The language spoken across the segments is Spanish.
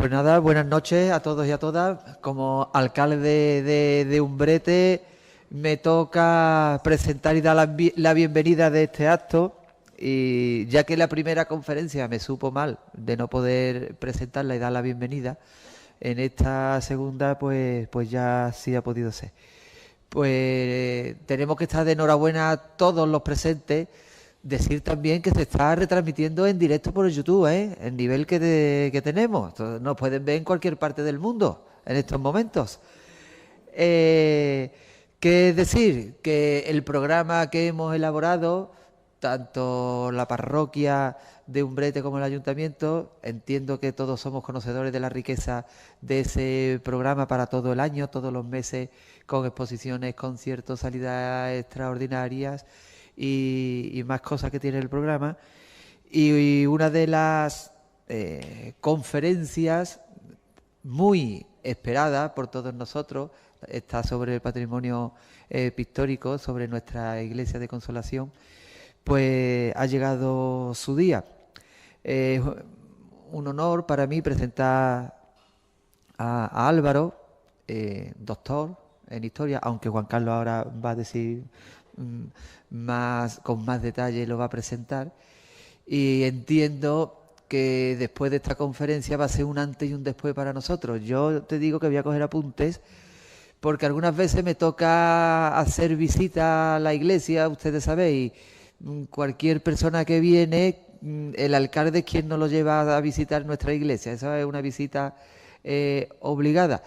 Pues nada, buenas noches a todos y a todas. Como alcalde de Umbrete me toca presentar y dar la bienvenida de este acto. Y ya que la primera conferencia me supo mal de no poder presentarla y dar la bienvenida, en esta segunda pues ya sí ha podido ser. Pues tenemos que estar de enhorabuena a todos los presentes. Decir también que se está retransmitiendo en directo por YouTube, ¿eh? El nivel que tenemos. Entonces, nos pueden ver en cualquier parte del mundo en estos momentos. ¿Qué decir? Que el programa que hemos elaborado, tanto la parroquia de Umbrete como el ayuntamiento, entiendo que todos somos conocedores de la riqueza de ese programa para todo el año, todos los meses, con exposiciones, conciertos, salidas extraordinarias y más cosas que tiene el programa. Y una de las conferencias muy esperada por todos nosotros está sobre el patrimonio pictórico, sobre nuestra iglesia de Consolación, pues ha llegado su día. Es un honor para mí presentar a Álvaro, doctor en historia, aunque Juan Carlos ahora va a decir con más detalle, lo va a presentar. Y entiendo que después de esta conferencia va a ser un antes y un después para nosotros. Yo te digo que voy a coger apuntes porque algunas veces me toca hacer visita a la iglesia, ustedes sabéis, cualquier persona que viene, el alcalde es quien nos lo lleva a visitar nuestra iglesia. Esa es una visita obligada.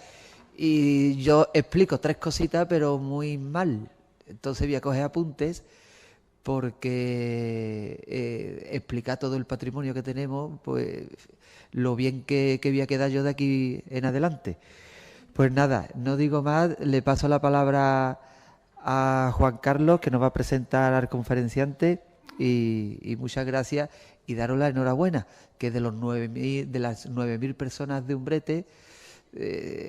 Y yo explico 3 cositas, pero muy mal. Entonces voy a coger apuntes porque explicar todo el patrimonio que tenemos, pues lo bien que voy a quedar yo de aquí en adelante. Pues nada, no digo más, le paso la palabra a Juan Carlos, que nos va a presentar al conferenciante, y muchas gracias y daros la enhorabuena, que de las 9.000 personas de Umbrete,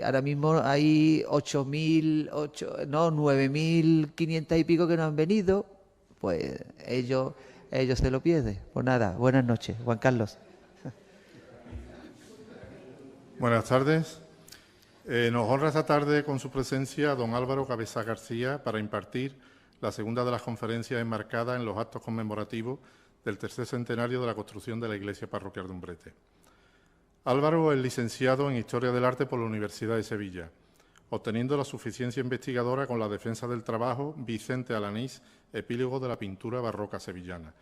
ahora mismo hay 9.500 y pico que no han venido, pues ellos se lo pierden. Pues nada, buenas noches, Juan Carlos. Buenas tardes. Nos honra esta tarde con su presencia don Álvaro Cabeza García para impartir la segunda de las conferencias enmarcadas en los actos conmemorativos del tercer centenario de la construcción de la iglesia parroquial de Umbrete. Álvaro es licenciado en Historia del Arte por la Universidad de Sevilla, obteniendo la suficiencia investigadora con la defensa del trabajo Vicente Alanís, epílogo de la pintura barroca sevillana,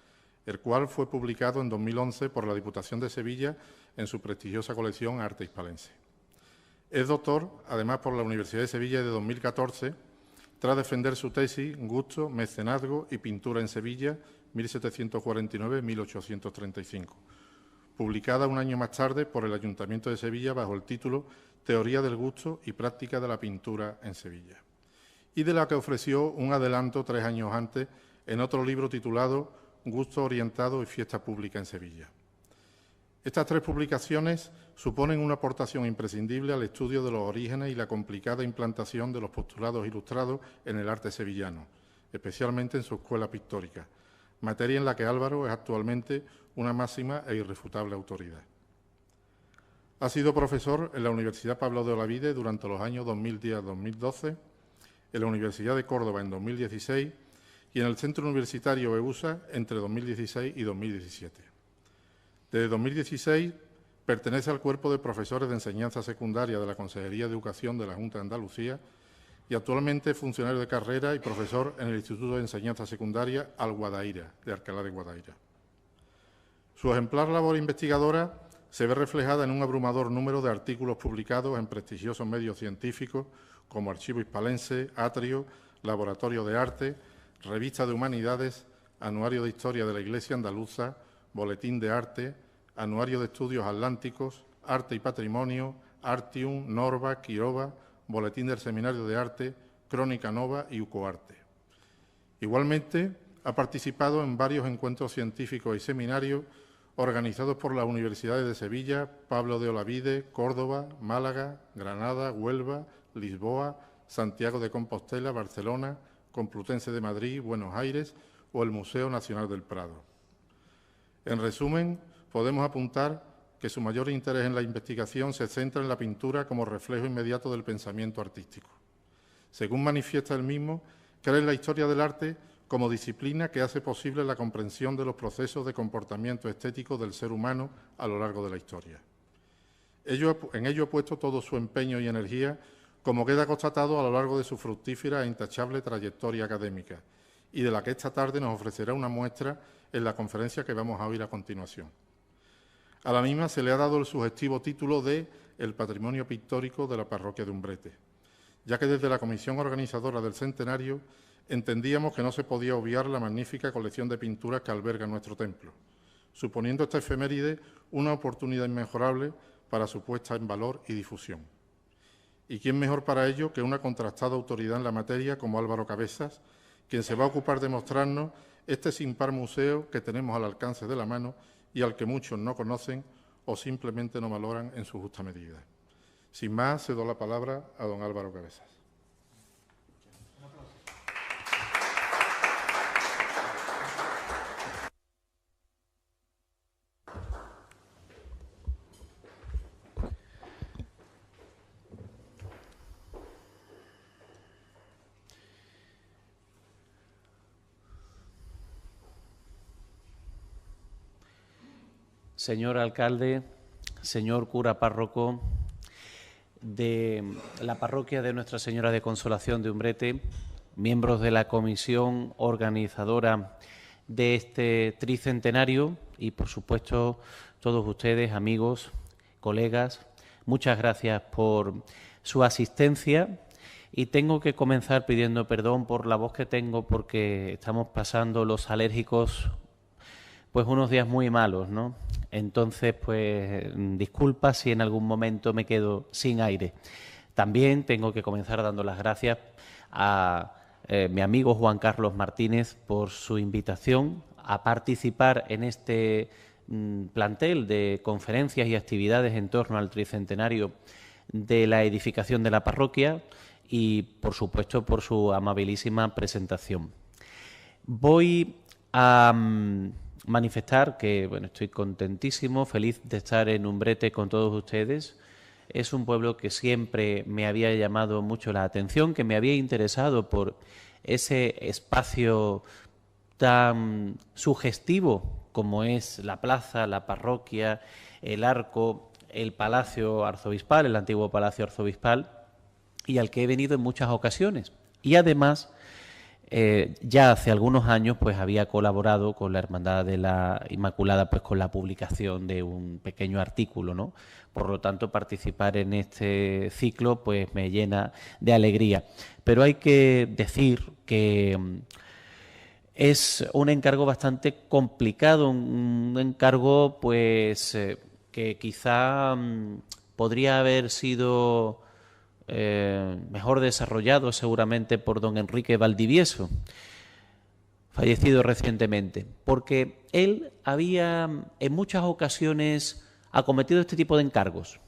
el cual fue publicado en 2011 por la Diputación de Sevilla en su prestigiosa colección Arte Hispalense. Es doctor, además, por la Universidad de Sevilla de 2014, tras defender su tesis Gusto, Mecenazgo y Pintura en Sevilla, 1749-1835, publicada un año más tarde por el Ayuntamiento de Sevilla bajo el título Teoría del gusto y práctica de la pintura en Sevilla, y de la que ofreció un adelanto 3 años antes en otro libro titulado Gusto orientado y fiesta pública en Sevilla. Estas 3 publicaciones suponen una aportación imprescindible al estudio de los orígenes y la complicada implantación de los postulados ilustrados en el arte sevillano, especialmente en su escuela pictórica, materia en la que Álvaro es actualmente una máxima e irrefutable autoridad. Ha sido profesor en la Universidad Pablo de Olavide durante los años 2010-2012, en la Universidad de Córdoba en 2016 y en el Centro Universitario EUSA entre 2016 y 2017. Desde 2016 pertenece al cuerpo de profesores de enseñanza secundaria de la Consejería de Educación de la Junta de Andalucía y actualmente es funcionario de carrera y profesor en el Instituto de Enseñanza Secundaria Alguadaíra, de Alcalá de Guadaira. Su ejemplar labor investigadora se ve reflejada en un abrumador número de artículos publicados en prestigiosos medios científicos como Archivo Hispalense, Atrio, Laboratorio de Arte, Revista de Humanidades, Anuario de Historia de la Iglesia Andaluza, Boletín de Arte, Anuario de Estudios Atlánticos, Arte y Patrimonio, Artium, Norva, Quiroba, Boletín del Seminario de Arte, Crónica Nova y Ucoarte. Igualmente, ha participado en varios encuentros científicos y seminarios organizados por las universidades de Sevilla, Pablo de Olavide, Córdoba, Málaga, Granada, Huelva, Lisboa, Santiago de Compostela, Barcelona, Complutense de Madrid, Buenos Aires o el Museo Nacional del Prado. En resumen, podemos apuntar que su mayor interés en la investigación se centra en la pintura como reflejo inmediato del pensamiento artístico. Según manifiesta él mismo, cree en la historia del arte como disciplina que hace posible la comprensión de los procesos de comportamiento estético del ser humano a lo largo de la historia. En ello ha puesto todo su empeño y energía, como queda constatado a lo largo de su fructífera e intachable trayectoria académica, y de la que esta tarde nos ofrecerá una muestra en la conferencia que vamos a oír a continuación. A la misma se le ha dado el sugestivo título de El patrimonio pictórico de la parroquia de Umbrete, ya que desde la comisión organizadora del centenario entendíamos que no se podía obviar la magnífica colección de pinturas que alberga nuestro templo, suponiendo esta efeméride una oportunidad inmejorable para su puesta en valor y difusión. ¿Y quién mejor para ello que una contrastada autoridad en la materia como Álvaro Cabezas, quien se va a ocupar de mostrarnos este sin par museo que tenemos al alcance de la mano y al que muchos no conocen o simplemente no valoran en su justa medida? Sin más, cedo la palabra a don Álvaro Cabezas. Señor alcalde, señor cura párroco de la parroquia de Nuestra Señora de Consolación de Umbrete, miembros de la comisión organizadora de este tricentenario y, por supuesto, todos ustedes, amigos, colegas, muchas gracias por su asistencia. Y tengo que comenzar pidiendo perdón por la voz que tengo porque estamos pasando los alérgicos pues unos días muy malos, ¿no? Entonces, pues disculpa si en algún momento me quedo sin aire. También tengo que comenzar dando las gracias a mi amigo Juan Carlos Martínez por su invitación a participar en este plantel de conferencias y actividades en torno al tricentenario de la edificación de la parroquia y, por supuesto, por su amabilísima presentación. Voy a manifestar que bueno, estoy contentísimo, feliz de estar en Umbrete con todos ustedes. Es un pueblo que siempre me había llamado mucho la atención, que me había interesado por ese espacio tan sugestivo como es la plaza, la parroquia, el arco, el palacio arzobispal, el antiguo palacio arzobispal, y al que he venido en muchas ocasiones. Y además, ya hace algunos años pues había colaborado con la Hermandad de la Inmaculada pues con la publicación de un pequeño artículo, ¿no? Por lo tanto, participar en este ciclo pues me llena de alegría. Pero hay que decir que es un encargo bastante complicado, un encargo pues que quizá podría haber sido mejor desarrollado seguramente por don Enrique Valdivieso, fallecido recientemente, porque él había en muchas ocasiones acometido este tipo de encargos.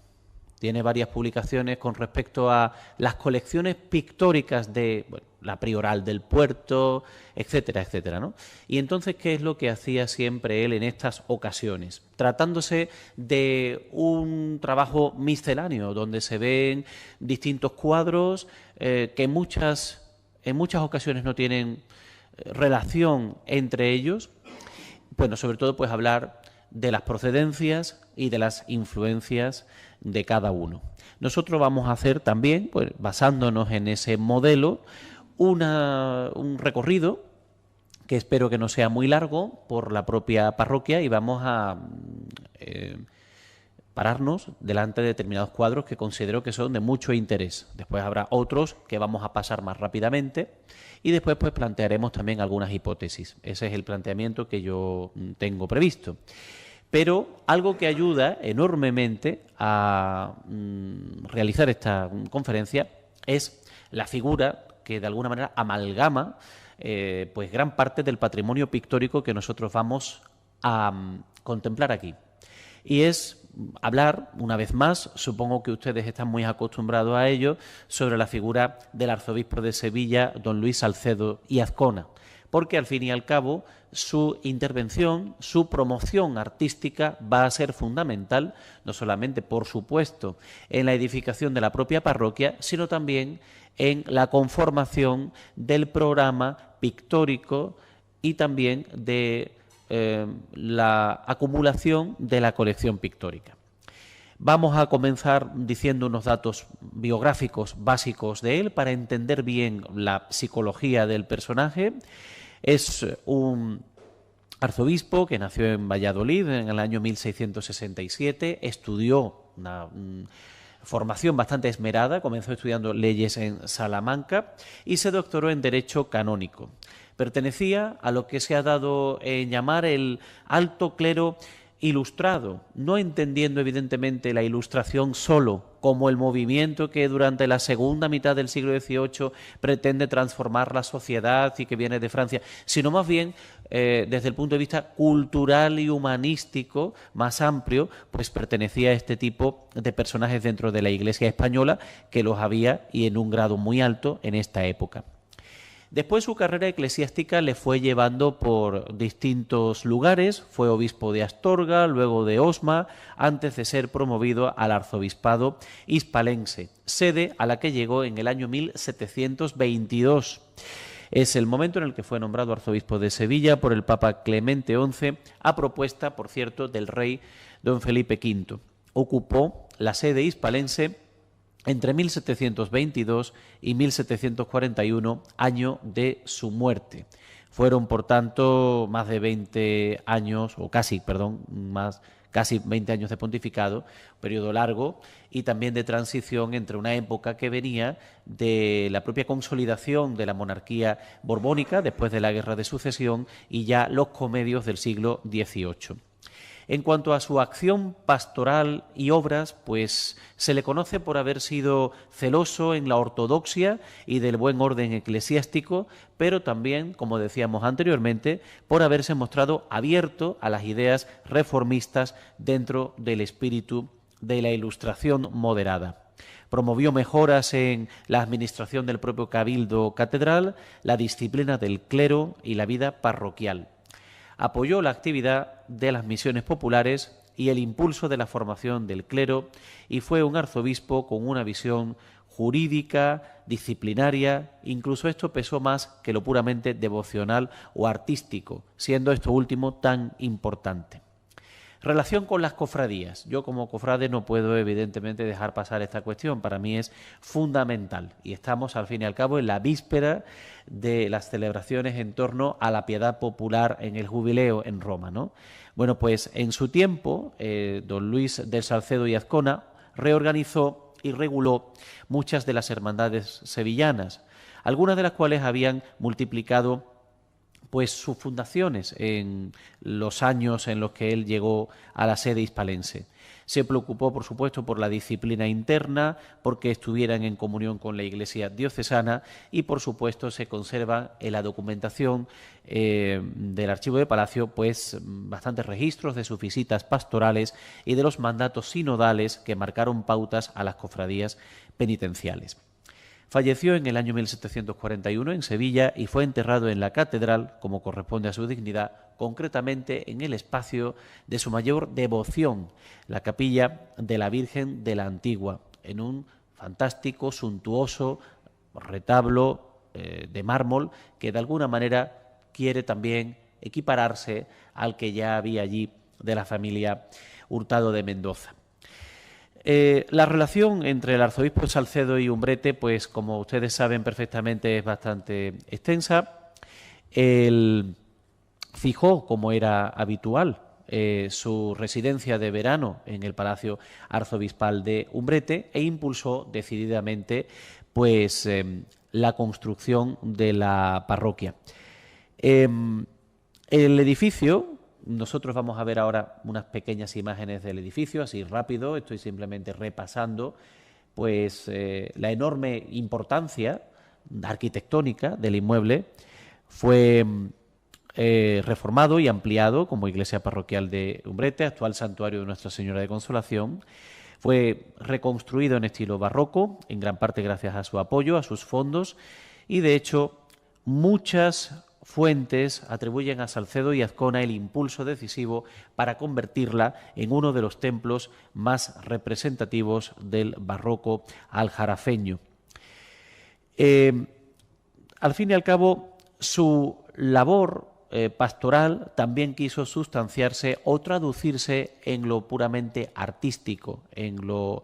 Tiene varias publicaciones con respecto a las colecciones pictóricas de la Prioral del Puerto, etcétera, etcétera, ¿no? Y entonces, ¿qué es lo que hacía siempre él en estas ocasiones? Tratándose de un trabajo misceláneo, donde se ven distintos cuadros que en muchas ocasiones no tienen relación entre ellos. Bueno, sobre todo, pues hablar de las procedencias y de las influencias de cada uno. Nosotros vamos a hacer también, pues basándonos en ese modelo, un recorrido que espero que no sea muy largo por la propia parroquia y vamos a pararnos delante de determinados cuadros que considero que son de mucho interés. Después habrá otros que vamos a pasar más rápidamente y después pues plantearemos también algunas hipótesis. Ese es el planteamiento que yo tengo previsto. Pero algo que ayuda enormemente a realizar esta conferencia es la figura que de alguna manera amalgama pues gran parte del patrimonio pictórico que nosotros vamos a contemplar aquí. Y es hablar, una vez más, supongo que ustedes están muy acostumbrados a ello, sobre la figura del arzobispo de Sevilla, don Luis Salcedo y Azcona. porque al fin y al cabo su intervención, su promoción artística va a ser fundamental, no solamente, por supuesto, en la edificación de la propia parroquia, sino también en la conformación del programa pictórico y también de la acumulación de la colección pictórica. Vamos a comenzar diciendo unos datos biográficos básicos de él para entender bien la psicología del personaje. Es un arzobispo que nació en Valladolid en el año 1667, estudió una formación bastante esmerada, comenzó estudiando leyes en Salamanca y se doctoró en Derecho Canónico. Pertenecía a lo que se ha dado en llamar el alto clero ilustrado, no entendiendo evidentemente la Ilustración solo como el movimiento que durante la segunda mitad del siglo XVIII pretende transformar la sociedad y que viene de Francia, sino más bien desde el punto de vista cultural y humanístico más amplio, pues pertenecía a este tipo de personajes dentro de la Iglesia española, que los había y en un grado muy alto en esta época. Después su carrera eclesiástica le fue llevando por distintos lugares, fue obispo de Astorga, luego de Osma, antes de ser promovido al arzobispado hispalense, sede a la que llegó en el año 1722. Es el momento en el que fue nombrado arzobispo de Sevilla por el Papa Clemente XI, a propuesta, por cierto, del rey don Felipe V. Ocupó la sede hispalense entre 1722 y 1741, año de su muerte. Fueron, por tanto, más de 20 años, o casi 20 años de pontificado, un periodo largo, y también de transición entre una época que venía de la propia consolidación de la monarquía borbónica, después de la Guerra de Sucesión, y ya los comedios del siglo XVIII. En cuanto a su acción pastoral y obras, pues se le conoce por haber sido celoso en la ortodoxia y del buen orden eclesiástico, pero también, como decíamos anteriormente, por haberse mostrado abierto a las ideas reformistas dentro del espíritu de la Ilustración moderada. Promovió mejoras en la administración del propio cabildo catedral, la disciplina del clero y la vida parroquial. Apoyó la actividad de las misiones populares y el impulso de la formación del clero y fue un arzobispo con una visión jurídica, disciplinaria, incluso esto pesó más que lo puramente devocional o artístico, siendo esto último tan importante. Relación con las cofradías. Yo como cofrade no puedo evidentemente dejar pasar esta cuestión, para mí es fundamental y estamos al fin y al cabo en la víspera de las celebraciones en torno a la piedad popular en el jubileo en Roma, ¿no? Bueno, pues en su tiempo don Luis del Salcedo y Azcona reorganizó y reguló muchas de las hermandades sevillanas, algunas de las cuales habían multiplicado pues sus fundaciones en los años en los que él llegó a la sede hispalense. Se preocupó, por supuesto, por la disciplina interna, porque estuvieran en comunión con la Iglesia diocesana y, por supuesto, se conserva en la documentación del Archivo de Palacio pues bastantes registros de sus visitas pastorales y de los mandatos sinodales que marcaron pautas a las cofradías penitenciales. Falleció en el año 1741 en Sevilla y fue enterrado en la catedral, como corresponde a su dignidad, concretamente en el espacio de su mayor devoción, la capilla de la Virgen de la Antigua, en un fantástico, suntuoso retablo de mármol que de alguna manera quiere también equipararse al que ya había allí de la familia Hurtado de Mendoza. La relación entre el arzobispo Salcedo y Umbrete, pues como ustedes saben perfectamente, es bastante extensa. Él fijó, como era habitual, su residencia de verano en el Palacio Arzobispal de Umbrete e impulsó decididamente pues, la construcción de la parroquia. El edificio... Nosotros vamos a ver ahora unas pequeñas imágenes del edificio, así rápido, estoy simplemente repasando pues, la enorme importancia arquitectónica del inmueble. Fue reformado y ampliado como iglesia parroquial de Umbrete, actual santuario de Nuestra Señora de Consolación. Fue reconstruido en estilo barroco, en gran parte gracias a su apoyo, a sus fondos, y de hecho muchas fuentes atribuyen a Salcedo y Azcona el impulso decisivo para convertirla en uno de los templos más representativos del barroco aljarafeño. Al fin y al cabo, su labor pastoral también quiso sustanciarse o traducirse en lo puramente artístico, en lo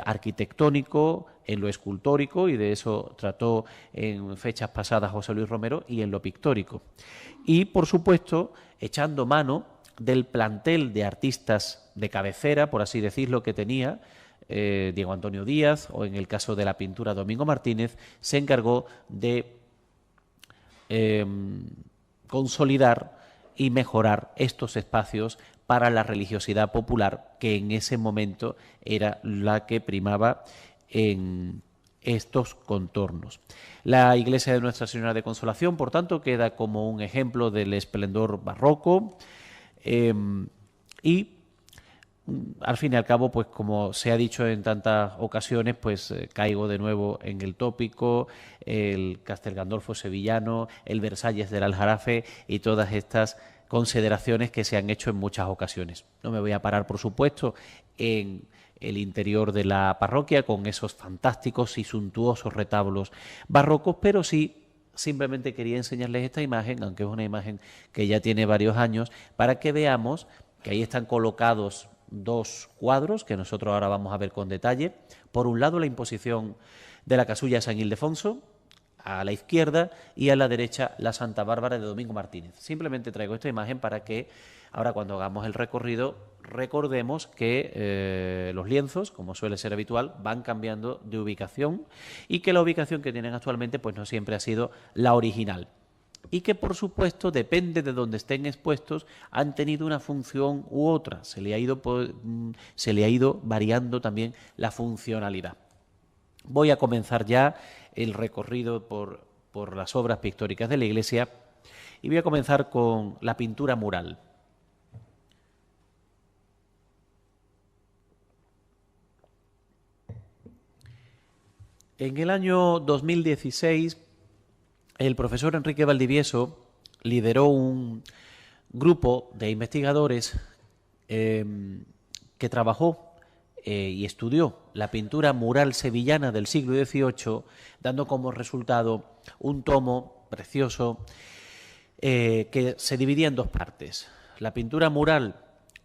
arquitectónico, en lo escultórico, y de eso trató en fechas pasadas José Luis Romero, y en lo pictórico. Y, por supuesto, echando mano del plantel de artistas de cabecera, por así decirlo, que tenía Diego Antonio Díaz, o en el caso de la pintura Domingo Martínez, se encargó de consolidar y mejorar estos espacios para la religiosidad popular, que en ese momento era la que primaba en estos contornos. La iglesia de Nuestra Señora de Consolación, por tanto, queda como un ejemplo del esplendor barroco y, al fin y al cabo, pues como se ha dicho en tantas ocasiones, pues caigo de nuevo en el tópico, el Castel Gandolfo sevillano, el Versalles del Aljarafe y todas estas consideraciones que se han hecho en muchas ocasiones. No me voy a parar, por supuesto, en el interior de la parroquia con esos fantásticos y suntuosos retablos barrocos, pero sí simplemente quería enseñarles esta imagen, aunque es una imagen que ya tiene varios años, para que veamos que ahí están colocados dos cuadros que nosotros ahora vamos a ver con detalle. Por un lado, la imposición de la casulla de San Ildefonso, a la izquierda, y a la derecha la Santa Bárbara de Domingo Martínez. Simplemente traigo esta imagen para que ahora, cuando hagamos el recorrido, recordemos que los lienzos, como suele ser habitual, van cambiando de ubicación, y que la ubicación que tienen actualmente pues no siempre ha sido la original, y que, por supuesto, depende de donde estén expuestos, han tenido una función u otra. Se le ha ido variando también la funcionalidad. Voy a comenzar ya el recorrido por las obras pictóricas de la iglesia, y voy a comenzar con la pintura mural. En el año 2016, el profesor Enrique Valdivieso lideró un grupo de investigadores que trabajó y estudió la pintura mural sevillana del siglo XVIII, dando como resultado un tomo precioso que se dividía en dos partes: la pintura mural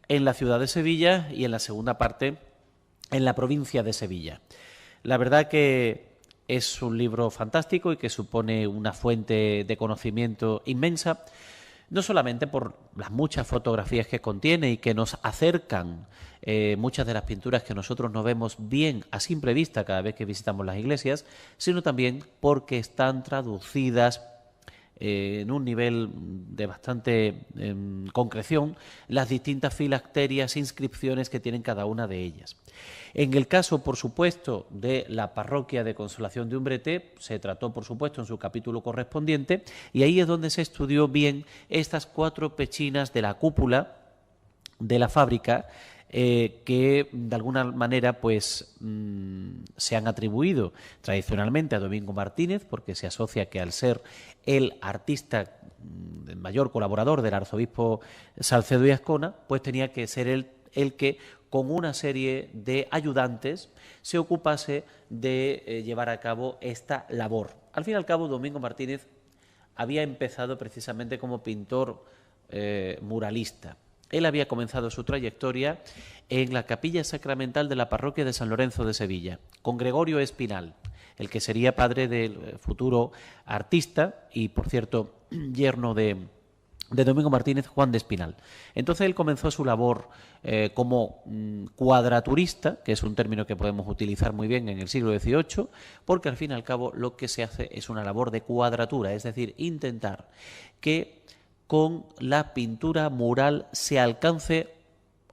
en la ciudad de Sevilla y, en la segunda parte, en la provincia de Sevilla. La verdad que es un libro fantástico y que supone una fuente de conocimiento inmensa, no solamente por las muchas fotografías que contiene y que nos acercan muchas de las pinturas que nosotros no vemos bien a simple vista cada vez que visitamos las iglesias, sino también porque están traducidas en un nivel de bastante concreción las distintas filacterias, inscripciones que tienen cada una de ellas. En el caso, por supuesto, de la parroquia de Consolación de Umbrete, se trató, por supuesto, en su capítulo correspondiente, y ahí es donde se estudió bien estas 4 pechinas de la cúpula de la fábrica, que de alguna manera pues se han atribuido tradicionalmente a Domingo Martínez, porque se asocia que, al ser el artista mayor colaborador del arzobispo Salcedo y Azcona, pues tenía que ser el que, con una serie de ayudantes, se ocupase de llevar a cabo esta labor. Al fin y al cabo, Domingo Martínez había empezado precisamente como pintor muralista. Él había comenzado su trayectoria en la capilla sacramental de la parroquia de San Lorenzo de Sevilla, con Gregorio Espinal, el que sería padre del futuro artista y, por cierto, yerno de Domingo Martínez, Juan de Espinal. Entonces él comenzó su labor como cuadraturista, que es un término que podemos utilizar muy bien en el siglo XVIII, porque al fin y al cabo lo que se hace es una labor de cuadratura, es decir, intentar que con la pintura mural se alcance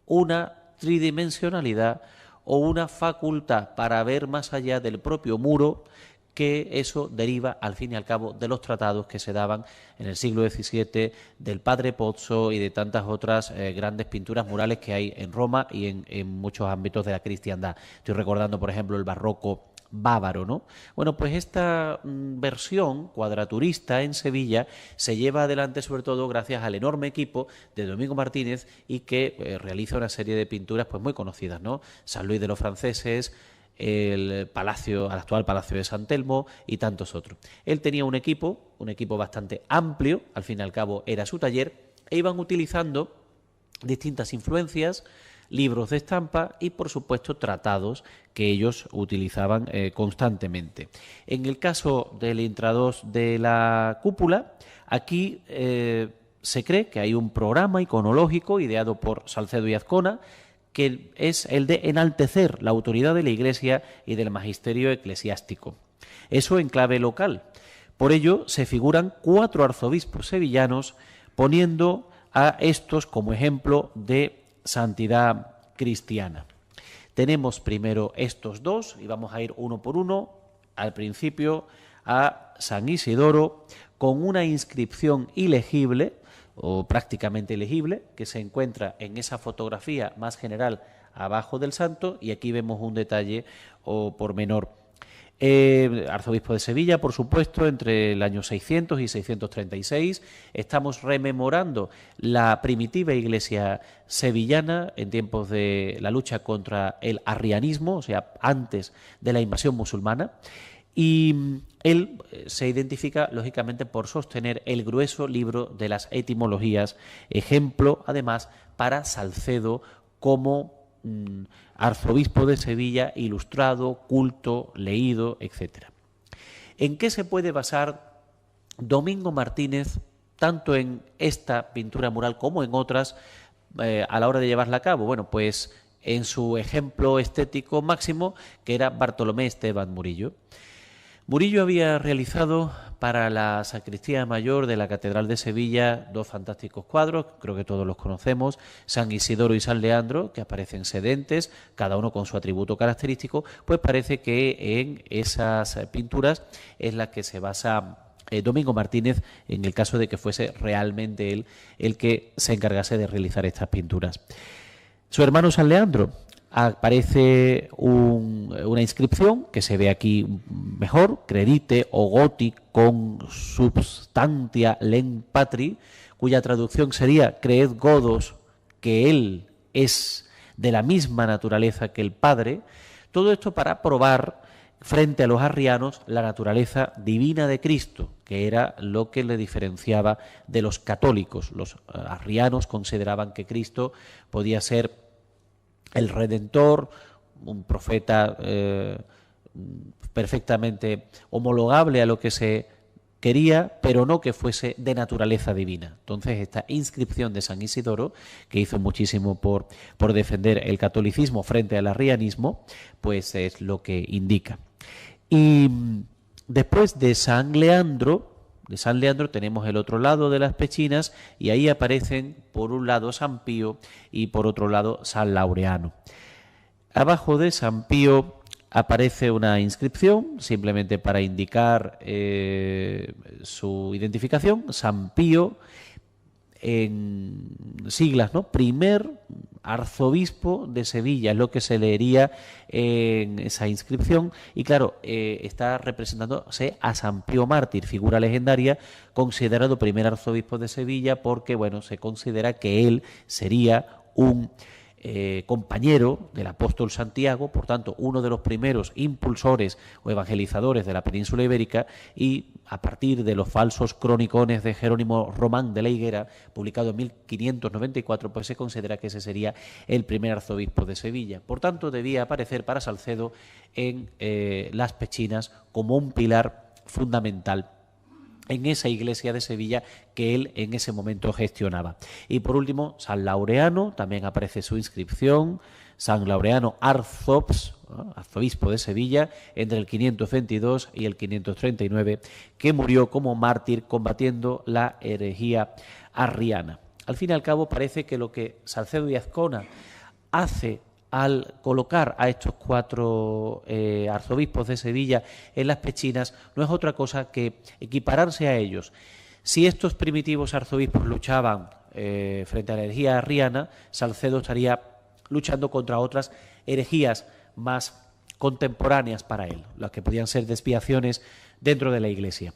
una tridimensionalidad o una facultad para ver más allá del propio muro, que eso deriva al fin y al cabo de los tratados que se daban en el siglo XVII del Padre Pozzo y de tantas otras grandes pinturas murales que hay en Roma y en muchos ámbitos de la cristiandad. Estoy recordando, por ejemplo, el barroco bávaro, ¿no? Bueno, pues esta versión cuadraturista en Sevilla se lleva adelante sobre todo gracias al enorme equipo de Domingo Martínez y que realiza una serie de pinturas pues muy conocidas, ¿no? San Luis de los Franceses, el actual Palacio de San Telmo y tantos otros. Él tenía un equipo bastante amplio, al fin y al cabo era su taller, e iban utilizando distintas influencias, libros de estampa y, por supuesto, tratados que ellos utilizaban constantemente. En el caso del intrados de la cúpula, aquí se cree que hay un programa iconológico ideado por Salcedo y Azcona, que es el de enaltecer la autoridad de la Iglesia y del magisterio eclesiástico. Eso en clave local. Por ello, se figuran 4 arzobispos sevillanos, poniendo a estos como ejemplo de santidad cristiana. Tenemos primero estos 2 y vamos a ir uno por uno. Al principio a San Isidoro con una inscripción ilegible o prácticamente ilegible que se encuentra en esa fotografía más general abajo del santo, y aquí vemos un detalle o pormenor. Arzobispo de Sevilla, por supuesto, entre el año 600 y 636. Estamos rememorando la primitiva iglesia sevillana en tiempos de la lucha contra el arrianismo, o sea, antes de la invasión musulmana. Y él se identifica, lógicamente, por sostener el grueso libro de las etimologías, ejemplo, además, para Salcedo como arzobispo de Sevilla, ilustrado, culto, leído, etc. ¿En qué se puede basar Domingo Martínez, tanto en esta pintura mural como en otras, a la hora de llevarla a cabo? Bueno, pues en su ejemplo estético máximo, que era Bartolomé Esteban Murillo. Murillo había realizado para la sacristía mayor de la Catedral de Sevilla 2 fantásticos cuadros, creo que todos los conocemos, San Isidoro y San Leandro, que aparecen sedentes, cada uno con su atributo característico. Pues parece que en esas pinturas es la que se basa Domingo Martínez, en el caso de que fuese realmente él el que se encargase de realizar estas pinturas. Su hermano San Leandro, aparece una inscripción que se ve aquí mejor, Credite o Goti con substantia len patri, cuya traducción sería creed godos que él es de la misma naturaleza que el Padre. Todo esto para probar frente a los arrianos la naturaleza divina de Cristo, que era lo que le diferenciaba de los católicos. Los arrianos consideraban que Cristo podía ser el Redentor, un profeta perfectamente homologable a lo que se quería, pero no que fuese de naturaleza divina. Entonces, esta inscripción de San Isidoro, que hizo muchísimo por defender el catolicismo frente al arrianismo, pues es lo que indica. Y después de San Leandro tenemos el otro lado de las pechinas, y ahí aparecen por un lado San Pío y por otro lado San Laureano. Abajo de San Pío aparece una inscripción simplemente para indicar su identificación, San Pío, en siglas, ¿no? Primer arzobispo de Sevilla, es lo que se leería en esa inscripción, y claro, está representándose a San Pío Mártir, figura legendaria, considerado primer arzobispo de Sevilla porque, bueno, se considera que él sería un compañero del apóstol Santiago, por tanto uno de los primeros impulsores o evangelizadores de la península ibérica, y a partir de los falsos cronicones de Jerónimo Román de la Higuera, publicado en 1594, pues se considera que ese sería el primer arzobispo de Sevilla. Por tanto, debía aparecer para Salcedo en las pechinas como un pilar fundamental en esa iglesia de Sevilla que él en ese momento gestionaba. Y por último, San Laureano, también aparece su inscripción, San Laureano arzobispo de Sevilla, entre el 522 y el 539, que murió como mártir combatiendo la herejía arriana. Al fin y al cabo, parece que lo que Salcedo y Azcona hace al colocar a estos 4 arzobispos de Sevilla en las pechinas no es otra cosa que equipararse a ellos. Si estos primitivos arzobispos luchaban frente a la herejía arriana, Salcedo estaría luchando contra otras herejías más contemporáneas para él, las que podían ser desviaciones dentro de la Iglesia.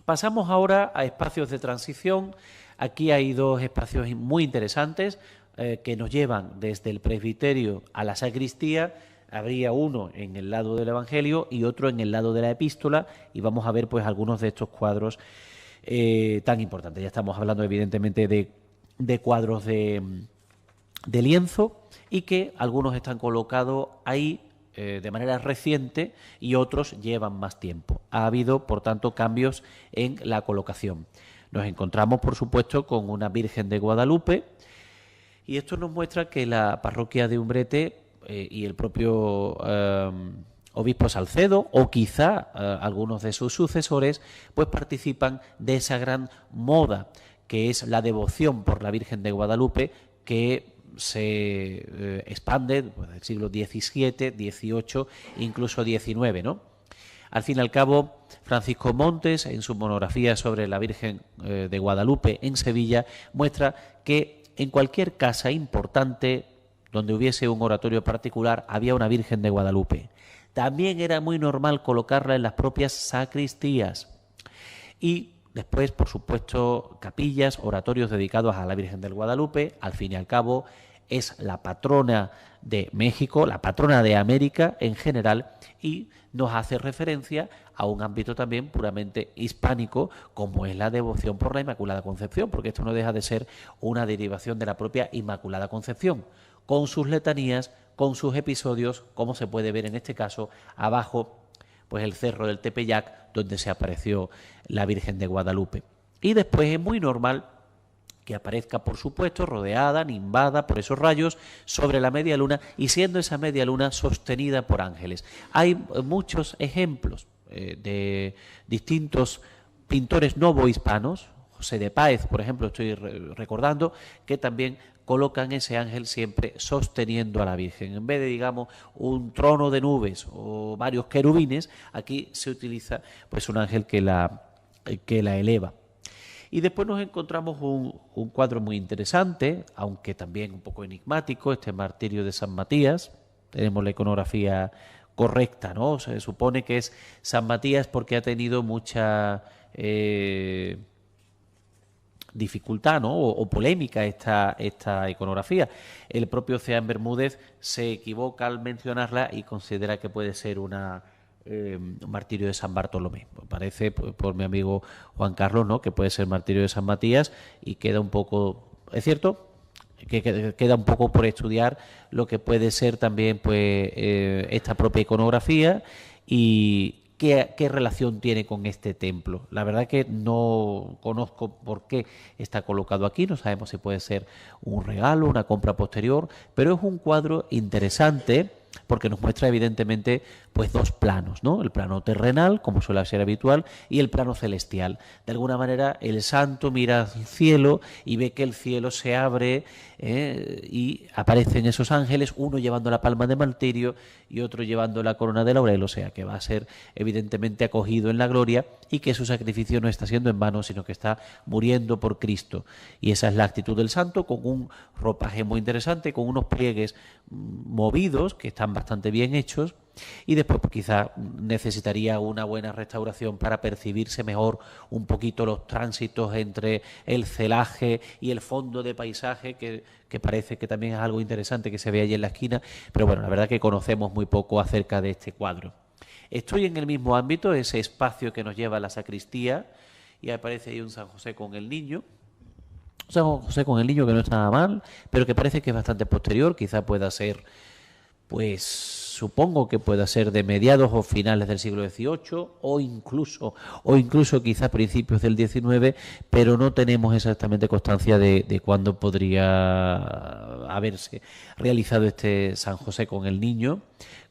Pasamos ahora a espacios de transición. Aquí hay dos espacios muy interesantes que nos llevan desde el presbiterio a la sacristía. Habría uno en el lado del Evangelio y otro en el lado de la epístola, y vamos a ver pues algunos de estos cuadros tan importantes. Ya estamos hablando evidentemente de cuadros de lienzo, y que algunos están colocados ahí de manera reciente y otros llevan más tiempo. Ha habido, por tanto, cambios en la colocación. Nos encontramos, por supuesto, con una Virgen de Guadalupe, y esto nos muestra que la parroquia de Umbrete y el propio obispo Salcedo, o quizá algunos de sus sucesores, pues participan de esa gran moda que es la devoción por la Virgen de Guadalupe, que se expande pues, del siglo XVII, XVIII, incluso XIX, ¿no? Al fin y al cabo, Francisco Montes, en su monografía sobre la Virgen de Guadalupe en Sevilla, muestra que en cualquier casa importante donde hubiese un oratorio particular había una Virgen de Guadalupe. También era muy normal colocarla en las propias sacristías. Y después, por supuesto, capillas, oratorios dedicados a la Virgen del Guadalupe. Al fin y al cabo, es la patrona de México, la patrona de América en general, y nos hace referencia a un ámbito también puramente hispánico, como es la devoción por la Inmaculada Concepción, porque esto no deja de ser una derivación de la propia Inmaculada Concepción, con sus letanías, con sus episodios, como se puede ver en este caso abajo, pues el cerro del Tepeyac, donde se apareció la Virgen de Guadalupe. Y después es muy normal que aparezca, por supuesto, rodeada, nimbada por esos rayos sobre la media luna, y siendo esa media luna sostenida por ángeles. Hay muchos ejemplos de distintos pintores novohispanos, José de Páez, por ejemplo, estoy recordando, que también colocan ese ángel siempre sosteniendo a la Virgen. En vez de, digamos, un trono de nubes o varios querubines, aquí se utiliza pues un ángel que la eleva. Y después nos encontramos un cuadro muy interesante, aunque también un poco enigmático, este martirio de San Matías. Tenemos la iconografía correcta, ¿no? Se supone que es San Matías porque ha tenido mucha dificultad, ¿no? o polémica esta iconografía. El propio Ceán Bermúdez se equivoca al mencionarla y considera que puede ser un martirio de San Bartolomé. Parece, por mi amigo Juan Carlos, ¿no?, que puede ser martirio de San Matías, y queda un poco, es cierto, que queda un poco por estudiar lo que puede ser también pues esta propia iconografía y qué relación tiene con este templo. La verdad que no conozco por qué está colocado aquí, no sabemos si puede ser un regalo, una compra posterior, pero es un cuadro interesante porque nos muestra evidentemente pues dos planos, ¿no? El plano terrenal, como suele ser habitual, y el plano celestial. De alguna manera el santo mira al cielo y ve que el cielo se abre y aparecen esos ángeles, uno llevando la palma de martirio y otro llevando la corona de laurel, o sea que va a ser evidentemente acogido en la gloria y que su sacrificio no está siendo en vano, sino que está muriendo por Cristo. Y esa es la actitud del santo, con un ropaje muy interesante, con unos pliegues movidos que están bastante bien hechos, y después pues, quizá necesitaría una buena restauración para percibirse mejor un poquito los tránsitos entre el celaje y el fondo de paisaje, que parece que también es algo interesante que se ve allí en la esquina, pero bueno, la verdad que conocemos muy poco acerca de este cuadro. Estoy en el mismo ámbito, ese espacio que nos lleva a la sacristía, y aparece ahí un San José con el niño. San José con el niño que no está nada mal, pero que parece que es bastante posterior, quizá pueda ser, pues supongo que pueda ser de mediados o finales del siglo XVIII o incluso quizá principios del XIX, pero no tenemos exactamente constancia de cuándo podría haberse realizado este San José con el niño,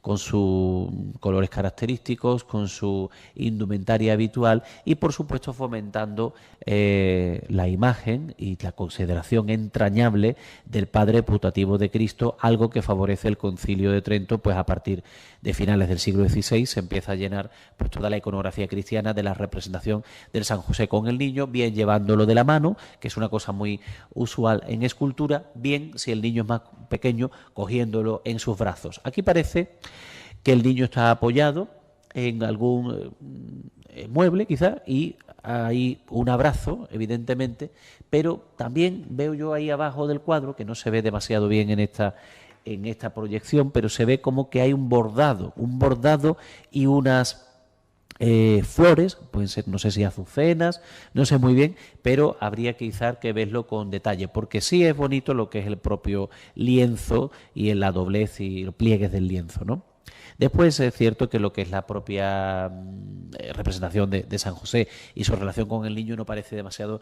con sus colores característicos, con su indumentaria habitual y, por supuesto, fomentando la imagen y la consideración entrañable del Padre putativo de Cristo, algo que favorece el Concilio de Trento, pues a partir partir de finales del siglo XVI se empieza a llenar pues toda la iconografía cristiana de la representación del San José con el niño, bien llevándolo de la mano, que es una cosa muy usual en escultura, bien, si el niño es más pequeño, cogiéndolo en sus brazos. Aquí parece que el niño está apoyado en algún mueble quizá y hay un abrazo, evidentemente, pero también veo yo ahí abajo del cuadro, que no se ve demasiado bien en esta proyección, pero se ve como que hay un bordado y unas flores, pueden ser, no sé si azucenas, no sé muy bien, pero habría quizás que verlo con detalle, porque sí es bonito lo que es el propio lienzo y en la doblez y los pliegues del lienzo, ¿no? Después es cierto que lo que es la propia representación de San José y su relación con el niño no parece demasiado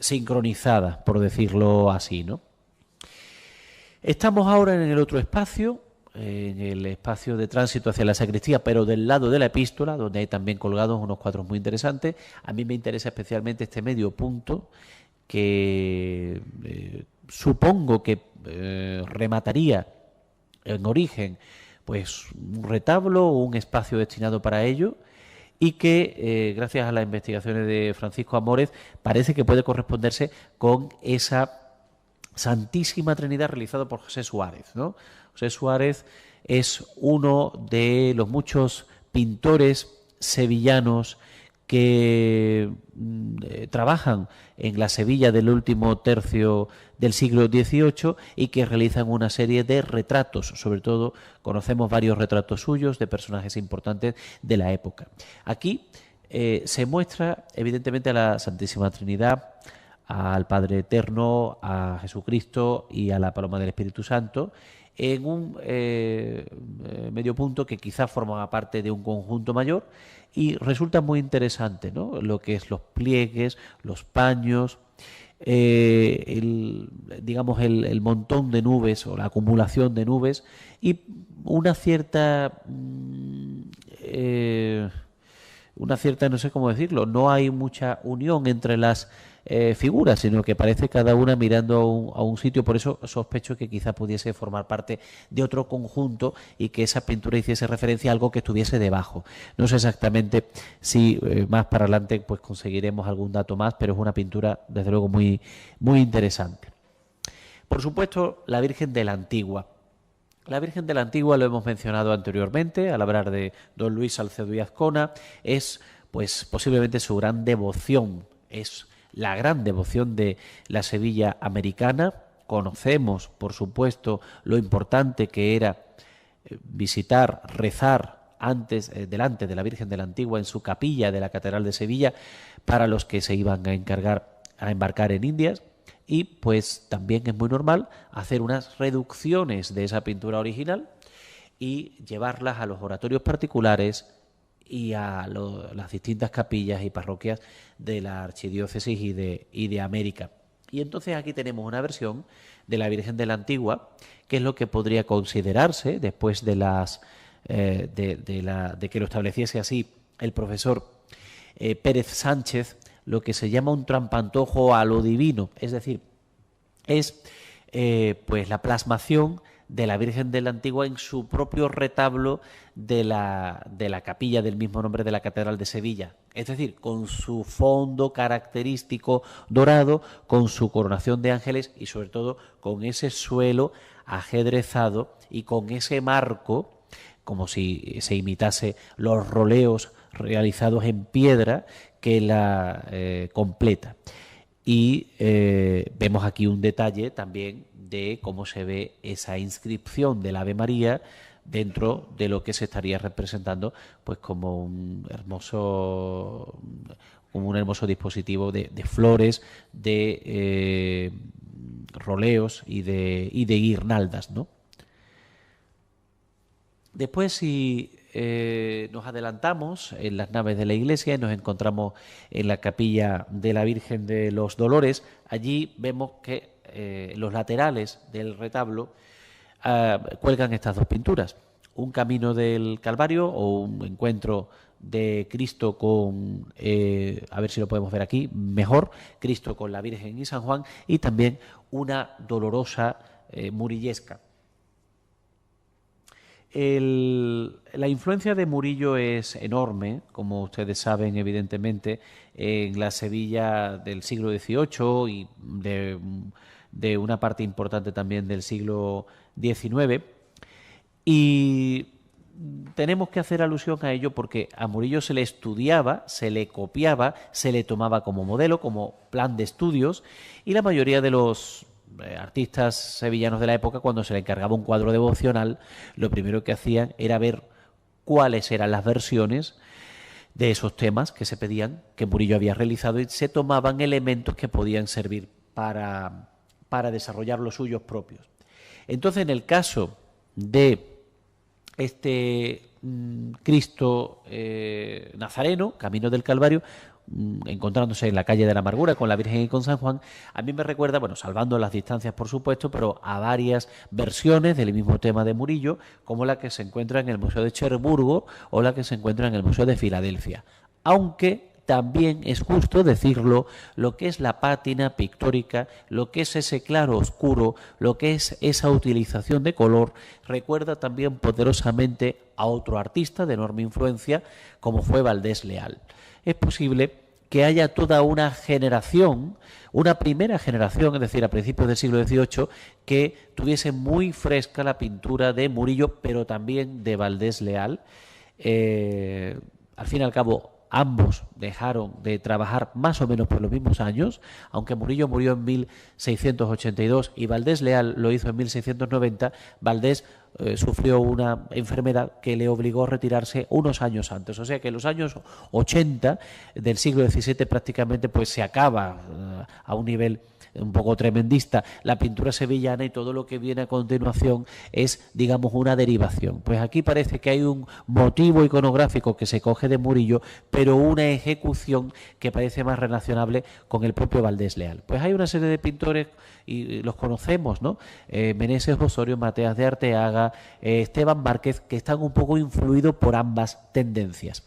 sincronizada, por decirlo así, ¿no? Estamos ahora en el otro espacio, en el espacio de tránsito hacia la sacristía, pero del lado de la epístola, donde hay también colgados unos cuadros muy interesantes. A mí me interesa especialmente este medio punto, que supongo que remataría en origen pues un retablo o un espacio destinado para ello, y que gracias a las investigaciones de Francisco Amórez parece que puede corresponderse con esa Santísima Trinidad realizado por José Suárez, ¿no? José Suárez es uno de los muchos pintores sevillanos que trabajan en la Sevilla del último tercio del siglo XVIII y que realizan una serie de retratos. Sobre todo conocemos varios retratos suyos de personajes importantes de la época. Aquí se muestra evidentemente a la Santísima Trinidad, al Padre Eterno, a Jesucristo y a la Paloma del Espíritu Santo, en un medio punto que quizás formaba parte de un conjunto mayor, y resulta muy interesante, ¿no? Lo que es los pliegues, los paños, digamos el montón de nubes o la acumulación de nubes y una cierta, no sé cómo decirlo, no hay mucha unión entre las figuras, sino que parece cada una mirando a un sitio. Por eso sospecho que quizá pudiese formar parte de otro conjunto y que esa pintura hiciese referencia a algo que estuviese debajo. No sé exactamente si más para adelante pues conseguiremos algún dato más, pero es una pintura desde luego muy, muy interesante. Por supuesto, la Virgen de la Antigua. La Virgen de la Antigua, lo hemos mencionado anteriormente al hablar de don Luis Salcedo y Azcona, es pues posiblemente su gran devoción, es la gran devoción de la Sevilla americana. Conocemos, por supuesto, lo importante que era visitar, rezar antes, delante de la Virgen de la Antigua en su capilla de la Catedral de Sevilla para los que se iban a embarcar en Indias. Y pues también es muy normal hacer unas reducciones de esa pintura original y llevarlas a los oratorios particulares y a las distintas capillas y parroquias de la archidiócesis y de América. Y entonces aquí tenemos una versión de la Virgen de la Antigua, que es lo que podría considerarse, después de que lo estableciese así el profesor Pérez Sánchez, lo que se llama un trampantojo a lo divino, es decir, es pues la plasmación de la Virgen de la Antigua en su propio retablo de la capilla del mismo nombre de la Catedral de Sevilla. Es decir, con su fondo característico dorado, con su coronación de ángeles y sobre todo con ese suelo ajedrezado y con ese marco, como si se imitase los roleos realizados en piedra que la completa. Y vemos aquí un detalle también de cómo se ve esa inscripción del Ave María dentro de lo que se estaría representando pues como un hermoso dispositivo de flores, de roleos y de guirnaldas, ¿no? Después, si nos adelantamos en las naves de la iglesia y nos encontramos en la capilla de la Virgen de los Dolores, allí vemos que los laterales del retablo cuelgan estas dos pinturas: un camino del Calvario o un encuentro de Cristo con, a ver si lo podemos ver aquí mejor, Cristo con la Virgen y San Juan, y también una dolorosa murillesca. La influencia de Murillo es enorme, como ustedes saben, evidentemente, en la Sevilla del siglo XVIII y de una parte importante también del siglo XIX. Y tenemos que hacer alusión a ello porque a Murillo se le estudiaba, se le copiaba, se le tomaba como modelo, como plan de estudios, y la mayoría de los artistas sevillanos de la época, cuando se le encargaba un cuadro devocional, lo primero que hacían era ver cuáles eran las versiones de esos temas que se pedían, que Murillo había realizado, y se tomaban elementos que podían servir para desarrollar los suyos propios. Entonces, en el caso de este Cristo Nazareno, Camino del Calvario, encontrándose en la calle de la Amargura con la Virgen y con San Juan, a mí me recuerda, bueno, salvando las distancias por supuesto, pero a varias versiones del mismo tema de Murillo, como la que se encuentra en el Museo de Cherburgo o la que se encuentra en el Museo de Filadelfia. Aunque también es justo decirlo, lo que es la pátina pictórica, lo que es ese claro oscuro, lo que es esa utilización de color, recuerda también poderosamente a otro artista de enorme influencia, como fue Valdés Leal. Es posible que haya toda una generación, una primera generación, es decir, a principios del siglo XVIII, que tuviese muy fresca la pintura de Murillo, pero también de Valdés Leal. Al fin y al cabo, ambos dejaron de trabajar más o menos por los mismos años, aunque Murillo murió en 1682 y Valdés Leal lo hizo en 1690, Valdés sufrió una enfermedad que le obligó a retirarse unos años antes. O sea que en los años 80 del siglo XVII prácticamente pues se acaba a un nivel un poco tremendista la pintura sevillana, y todo lo que viene a continuación es, digamos, una derivación. Pues aquí parece que hay un motivo iconográfico que se coge de Murillo, pero una ejecución que parece más relacionable con el propio Valdés Leal. Pues hay una serie de pintores, y los conocemos, ¿no? Meneses Osorio, Mateas de Arteaga, Esteban Márquez, que están un poco influidos por ambas tendencias.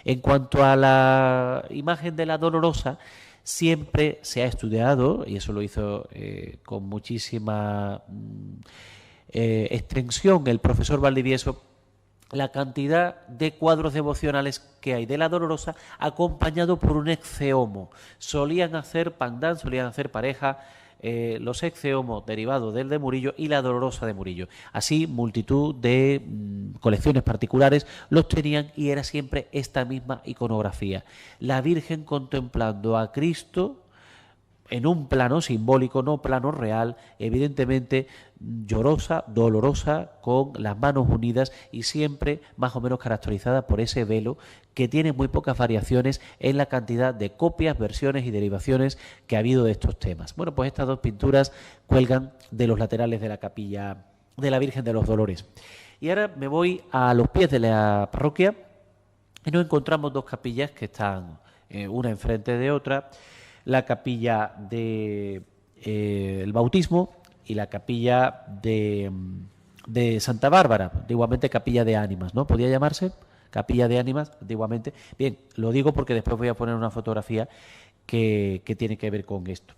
En cuanto a la imagen de la Dolorosa, siempre se ha estudiado, y eso lo hizo con muchísima extensión el profesor Valdivieso, la cantidad de cuadros devocionales que hay de la Dolorosa acompañado por un exceomo. Solían hacer pandán, solían hacer pareja los exceomos derivados del de Murillo y la Dolorosa de Murillo. Así, multitud de colecciones particulares los tenían, y era siempre esta misma iconografía. La Virgen contemplando a Cristo en un plano simbólico, no plano real, evidentemente llorosa, dolorosa, con las manos unidas y siempre más o menos caracterizada por ese velo que tiene muy pocas variaciones en la cantidad de copias, versiones y derivaciones que ha habido de estos temas. Bueno, pues estas dos pinturas cuelgan de los laterales de la capilla de la Virgen de los Dolores. Y ahora me voy a los pies de la parroquia y nos encontramos dos capillas que están una enfrente de otra. La capilla de el Bautismo y la capilla de Santa Bárbara, antiguamente capilla de ánimas, ¿no? ¿Podía llamarse? Capilla de ánimas, antiguamente. Bien, lo digo porque después voy a poner una fotografía que tiene que ver con esto.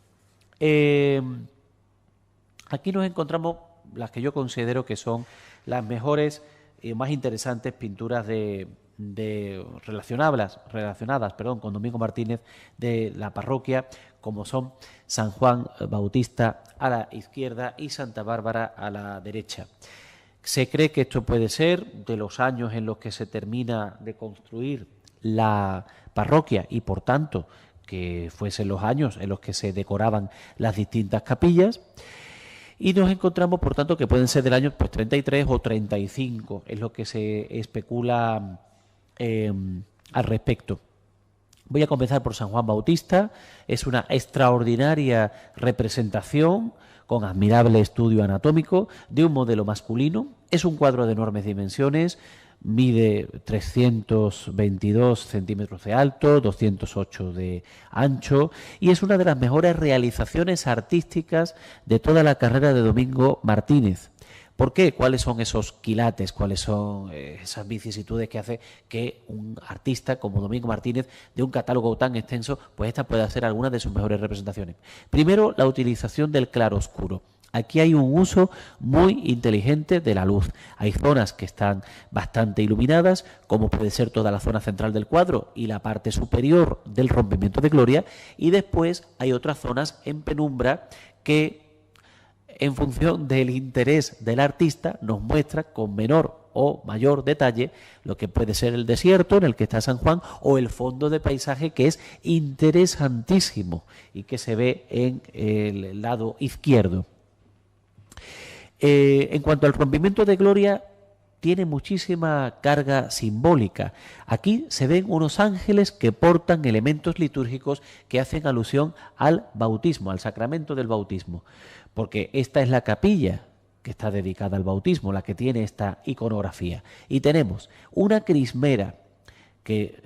Aquí nos encontramos las que yo considero que son las mejores y más interesantes pinturas relacionadas con Domingo Martínez de la parroquia, como son San Juan Bautista a la izquierda y Santa Bárbara a la derecha. Se cree que esto puede ser de los años en los que se termina de construir la parroquia, y por tanto que fuesen los años en los que se decoraban las distintas capillas. Y nos encontramos, por tanto, que pueden ser del año 33 o 35, es lo que se especula al respecto. Voy a comenzar por San Juan Bautista. Es una extraordinaria representación con admirable estudio anatómico de un modelo masculino. Es un cuadro de enormes dimensiones, mide 322 centímetros de alto, 208 de ancho, y es una de las mejores realizaciones artísticas de toda la carrera de Domingo Martínez. ¿Por qué? ¿Cuáles son esos quilates? ¿Cuáles son esas vicisitudes que hace que un artista como Domingo Martínez, de un catálogo tan extenso, pues esta pueda ser alguna de sus mejores representaciones? Primero, la utilización del claroscuro. Aquí hay un uso muy inteligente de la luz. Hay zonas que están bastante iluminadas, como puede ser toda la zona central del cuadro y la parte superior del rompimiento de gloria, y después hay otras zonas en penumbra que, en función del interés del artista, nos muestra con menor o mayor detalle lo que puede ser el desierto en el que está San Juan o el fondo de paisaje, que es interesantísimo y que se ve en el lado izquierdo. En cuanto al rompimiento de gloria, tiene muchísima carga simbólica. Aquí se ven unos ángeles que portan elementos litúrgicos que hacen alusión al bautismo, al sacramento del bautismo, porque esta es la capilla que está dedicada al bautismo, la que tiene esta iconografía. Y tenemos una crismera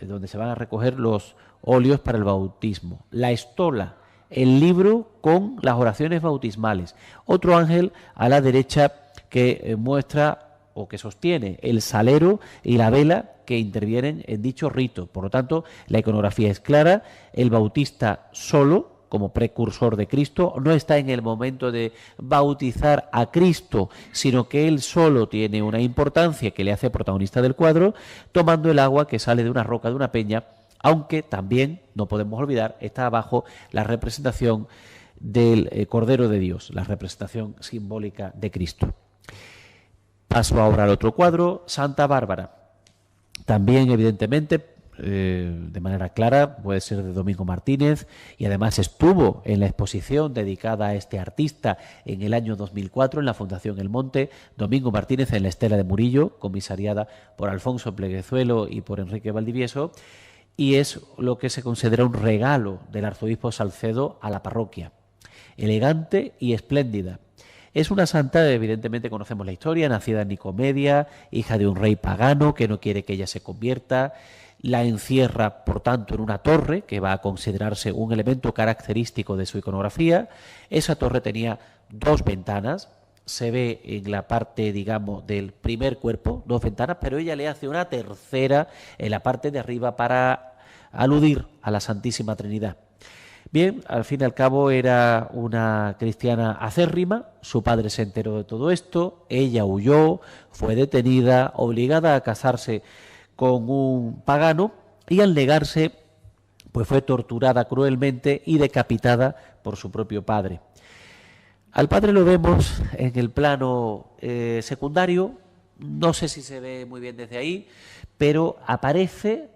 donde se van a recoger los óleos para el bautismo, la estola, el libro con las oraciones bautismales, otro ángel a la derecha que muestra o que sostiene el salero y la vela que intervienen en dicho rito. Por lo tanto, la iconografía es clara, el bautista solo, como precursor de Cristo, no está en el momento de bautizar a Cristo, sino que él solo tiene una importancia que le hace protagonista del cuadro, tomando el agua que sale de una roca, de una peña, aunque también, no podemos olvidar, está abajo la representación del Cordero de Dios, la representación simbólica de Cristo. Paso ahora al otro cuadro, Santa Bárbara. También, evidentemente, de manera clara, puede ser de Domingo Martínez, y además estuvo en la exposición dedicada a este artista en el año 2004 en la Fundación El Monte. Domingo Martínez en la estela de Murillo, comisariada por Alfonso Pleguezuelo y por Enrique Valdivieso, y es lo que se considera un regalo del arzobispo Salcedo a la parroquia. Elegante y espléndida. Es una santa, evidentemente conocemos la historia, nacida en Nicomedia, hija de un rey pagano que no quiere que ella se convierta, la encierra, por tanto, en una torre que va a considerarse un elemento característico de su iconografía. Esa torre tenía dos ventanas, se ve en la parte, digamos, del primer cuerpo, dos ventanas, pero ella le hace una tercera en la parte de arriba para aludir a la Santísima Trinidad. Bien, al fin y al cabo era una cristiana acérrima, su padre se enteró de todo esto, ella huyó, fue detenida, obligada a casarse con un pagano y al negarse, pues fue torturada cruelmente y decapitada por su propio padre. Al padre lo vemos en el plano secundario, no sé si se ve muy bien desde ahí, pero aparece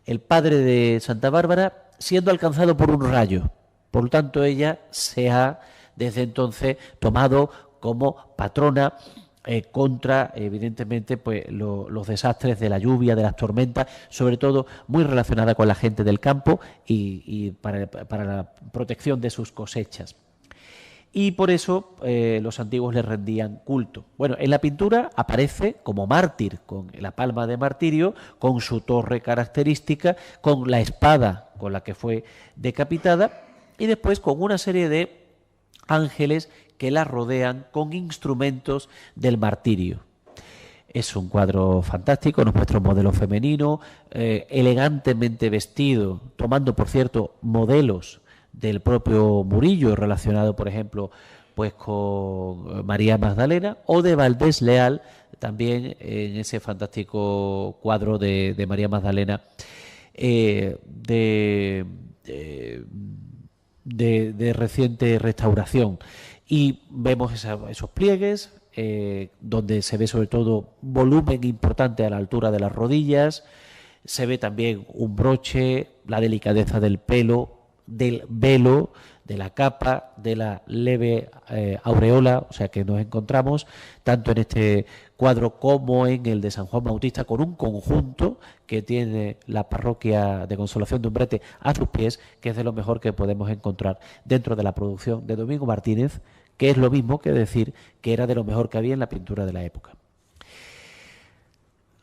el padre de Santa Bárbara siendo alcanzado por un rayo. Por lo tanto, ella se ha, desde entonces, tomado como patrona contra, evidentemente, pues los desastres de la lluvia, de las tormentas, sobre todo muy relacionada con la gente del campo y para la protección de sus cosechas. Y por eso los antiguos le rendían culto. Bueno, en la pintura aparece como mártir, con la palma de martirio, con su torre característica, con la espada con la que fue decapitada, y después con una serie de ángeles que la rodean con instrumentos del martirio. Es un cuadro fantástico, nos muestra un modelo femenino, elegantemente vestido, tomando, por cierto, modelos del propio Murillo, relacionado, por ejemplo, pues con María Magdalena, o de Valdés Leal, también en ese fantástico cuadro de María Magdalena, de reciente restauración. Y vemos esos pliegues, donde se ve sobre todo volumen importante a la altura de las rodillas, se ve también un broche, la delicadeza del pelo, del velo, de la capa, de la leve aureola, o sea que nos encontramos tanto en este cuadro como en el de San Juan Bautista con un conjunto que tiene la parroquia de Consolación de Umbrete a sus pies, que es de lo mejor que podemos encontrar dentro de la producción de Domingo Martínez, que es lo mismo que decir que era de lo mejor que había en la pintura de la época.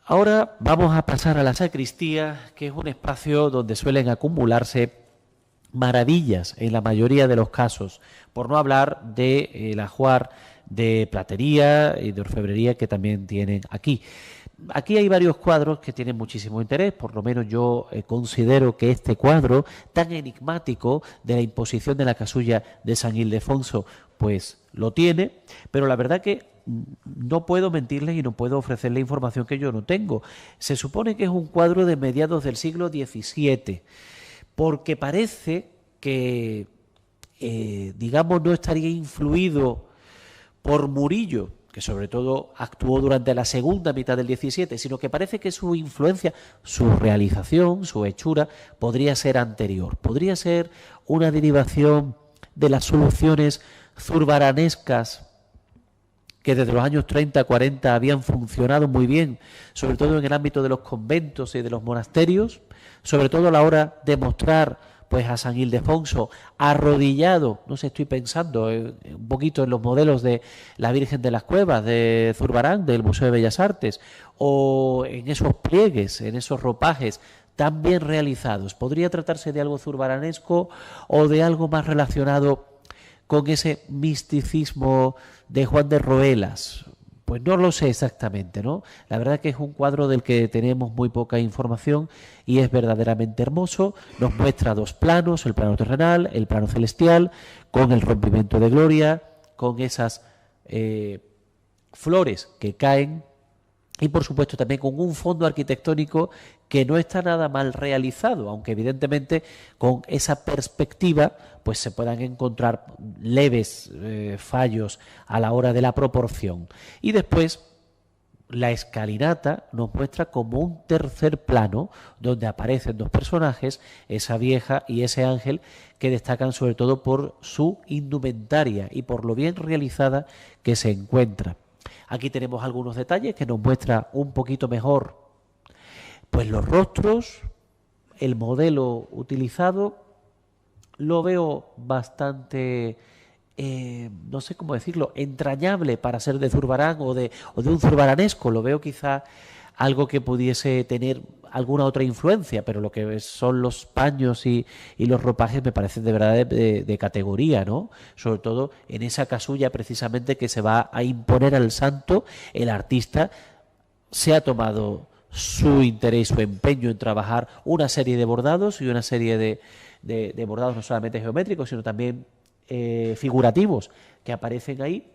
Ahora vamos a pasar a la sacristía, que es un espacio donde suelen acumularse maravillas en la mayoría de los casos, por no hablar del ajuar de platería y de orfebrería que también tienen aquí. aquí hay varios cuadros que tienen muchísimo interés, por lo menos yo considero que este cuadro tan enigmático de la imposición de la casulla de San Ildefonso, pues lo tiene, pero la verdad que no puedo mentirles y no puedo ofrecerle información que yo no tengo. Se supone que es un cuadro de mediados del siglo XVII, porque parece que, digamos, no estaría influido por Murillo, que sobre todo actuó durante la segunda mitad del XVII, sino que parece que su influencia, su realización, su hechura, podría ser anterior. Podría ser una derivación de las soluciones zurbaranescas que desde los años 30, 40 habían funcionado muy bien, sobre todo en el ámbito de los conventos y de los monasterios, sobre todo a la hora de mostrar pues a San Ildefonso arrodillado, no sé, estoy pensando un poquito en los modelos de la Virgen de las Cuevas de Zurbarán, del Museo de Bellas Artes, o en esos pliegues, en esos ropajes tan bien realizados. ¿Podría tratarse de algo zurbaranesco o de algo más relacionado con ese misticismo de Juan de Roelas? Pues no lo sé exactamente, ¿no? La verdad que es un cuadro del que tenemos muy poca información y es verdaderamente hermoso. Nos muestra dos planos, el plano terrenal, el plano celestial, con el rompimiento de gloria, con esas flores que caen y por supuesto también con un fondo arquitectónico que no está nada mal realizado, aunque evidentemente con esa perspectiva pues se puedan encontrar leves fallos a la hora de la proporción. Y después la escalinata nos muestra como un tercer plano donde aparecen dos personajes, esa vieja y ese ángel, que destacan sobre todo por su indumentaria y por lo bien realizada que se encuentra. Aquí tenemos algunos detalles que nos muestra un poquito mejor pues los rostros, el modelo utilizado. Lo veo bastante, no sé cómo decirlo, entrañable para ser de Zurbarán o de un zurbaranesco. Lo veo quizá algo que pudiese tener alguna otra influencia, pero lo que son los paños y los ropajes me parecen de verdad de categoría, ¿no? Sobre todo en esa casulla precisamente que se va a imponer al santo. El artista se ha tomado su interés, su empeño en trabajar una serie de bordados y una serie de bordados no solamente geométricos, sino también figurativos que aparecen ahí.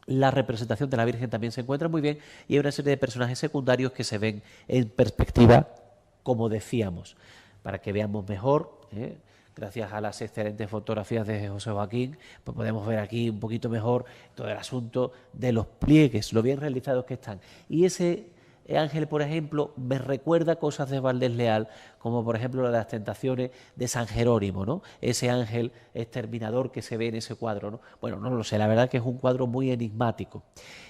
La representación de la Virgen también se encuentra muy bien y hay una serie de personajes secundarios que se ven en perspectiva, como decíamos, para que veamos mejor. Gracias a las excelentes fotografías de José Joaquín, pues podemos ver aquí un poquito mejor todo el asunto de los pliegues, lo bien realizados que están. Y ese ángel, por ejemplo, me recuerda cosas de Valdés Leal, como por ejemplo la de las tentaciones de San Jerónimo, ¿no? Ese ángel exterminador que se ve en ese cuadro, ¿no? Bueno, no lo sé, la verdad que es un cuadro muy enigmático.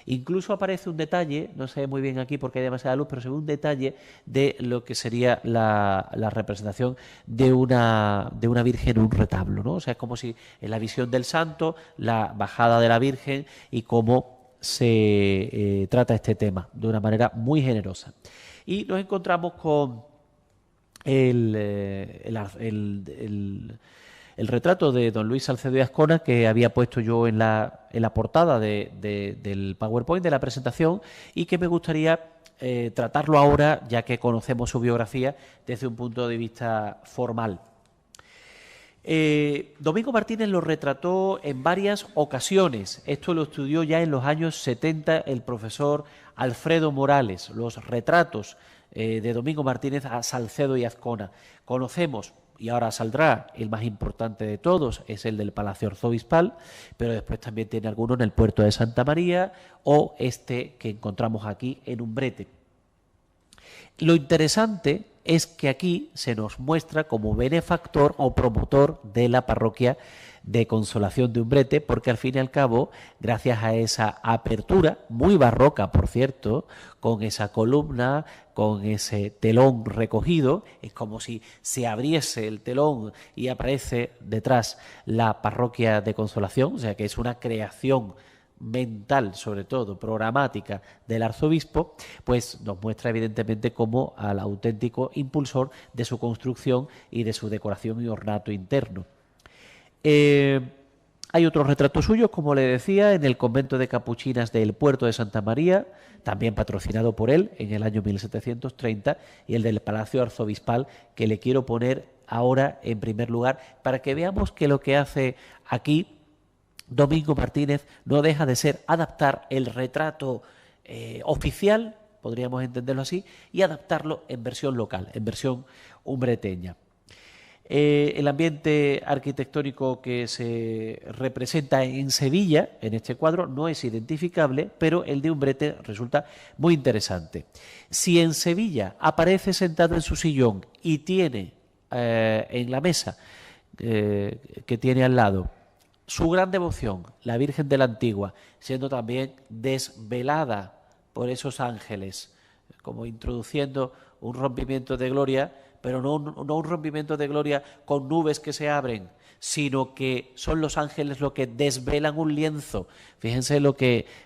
Incluso aparece un detalle, no se ve muy bien aquí porque hay demasiada luz, pero se ve un detalle de lo que sería la representación de una Virgen en un retablo, ¿no? O sea, es como si en la visión del santo, la bajada de la Virgen y cómo se trata este tema de una manera muy generosa. Y nos encontramos con el retrato de don Luis Salcedo y Azcona, que había puesto yo en la portada del PowerPoint de la presentación y que me gustaría tratarlo ahora, ya que conocemos su biografía desde un punto de vista formal. Domingo Martínez lo retrató en varias ocasiones. Esto lo estudió ya en los años 70 el profesor Alfredo Morales, los retratos de Domingo Martínez a Salcedo y Azcona. Conocemos, y ahora saldrá el más importante de todos, es el del Palacio Arzobispal, pero después también tiene alguno en el puerto de Santa María o este que encontramos aquí en Umbrete. Lo interesante es que aquí se nos muestra como benefactor o promotor de la parroquia de Consolación de Umbrete, porque al fin y al cabo, gracias a esa apertura, muy barroca por cierto, con esa columna, con ese telón recogido, es como si se abriese el telón y aparece detrás la parroquia de Consolación, o sea que es una creación mental, sobre todo programática, del arzobispo, pues nos muestra evidentemente como al auténtico impulsor de su construcción y de su decoración y ornato interno. Hay otros retratos suyos, como le decía, en el convento de capuchinas del Puerto de Santa María, también patrocinado por él en el año 1730, y el del Palacio Arzobispal, que le quiero poner ahora en primer lugar, para que veamos que lo que hace aquí Domingo Martínez no deja de ser adaptar el retrato oficial, podríamos entenderlo así, y adaptarlo en versión local, en versión umbreteña. El ambiente arquitectónico que se representa en Sevilla, en este cuadro, no es identificable, pero el de Umbrete resulta muy interesante. Si en Sevilla aparece sentado en su sillón y tiene en la mesa que tiene al lado su gran devoción, la Virgen de la Antigua, siendo también desvelada por esos ángeles, como introduciendo un rompimiento de gloria, pero no un rompimiento de gloria con nubes que se abren, sino que son los ángeles los que desvelan un lienzo. Fíjense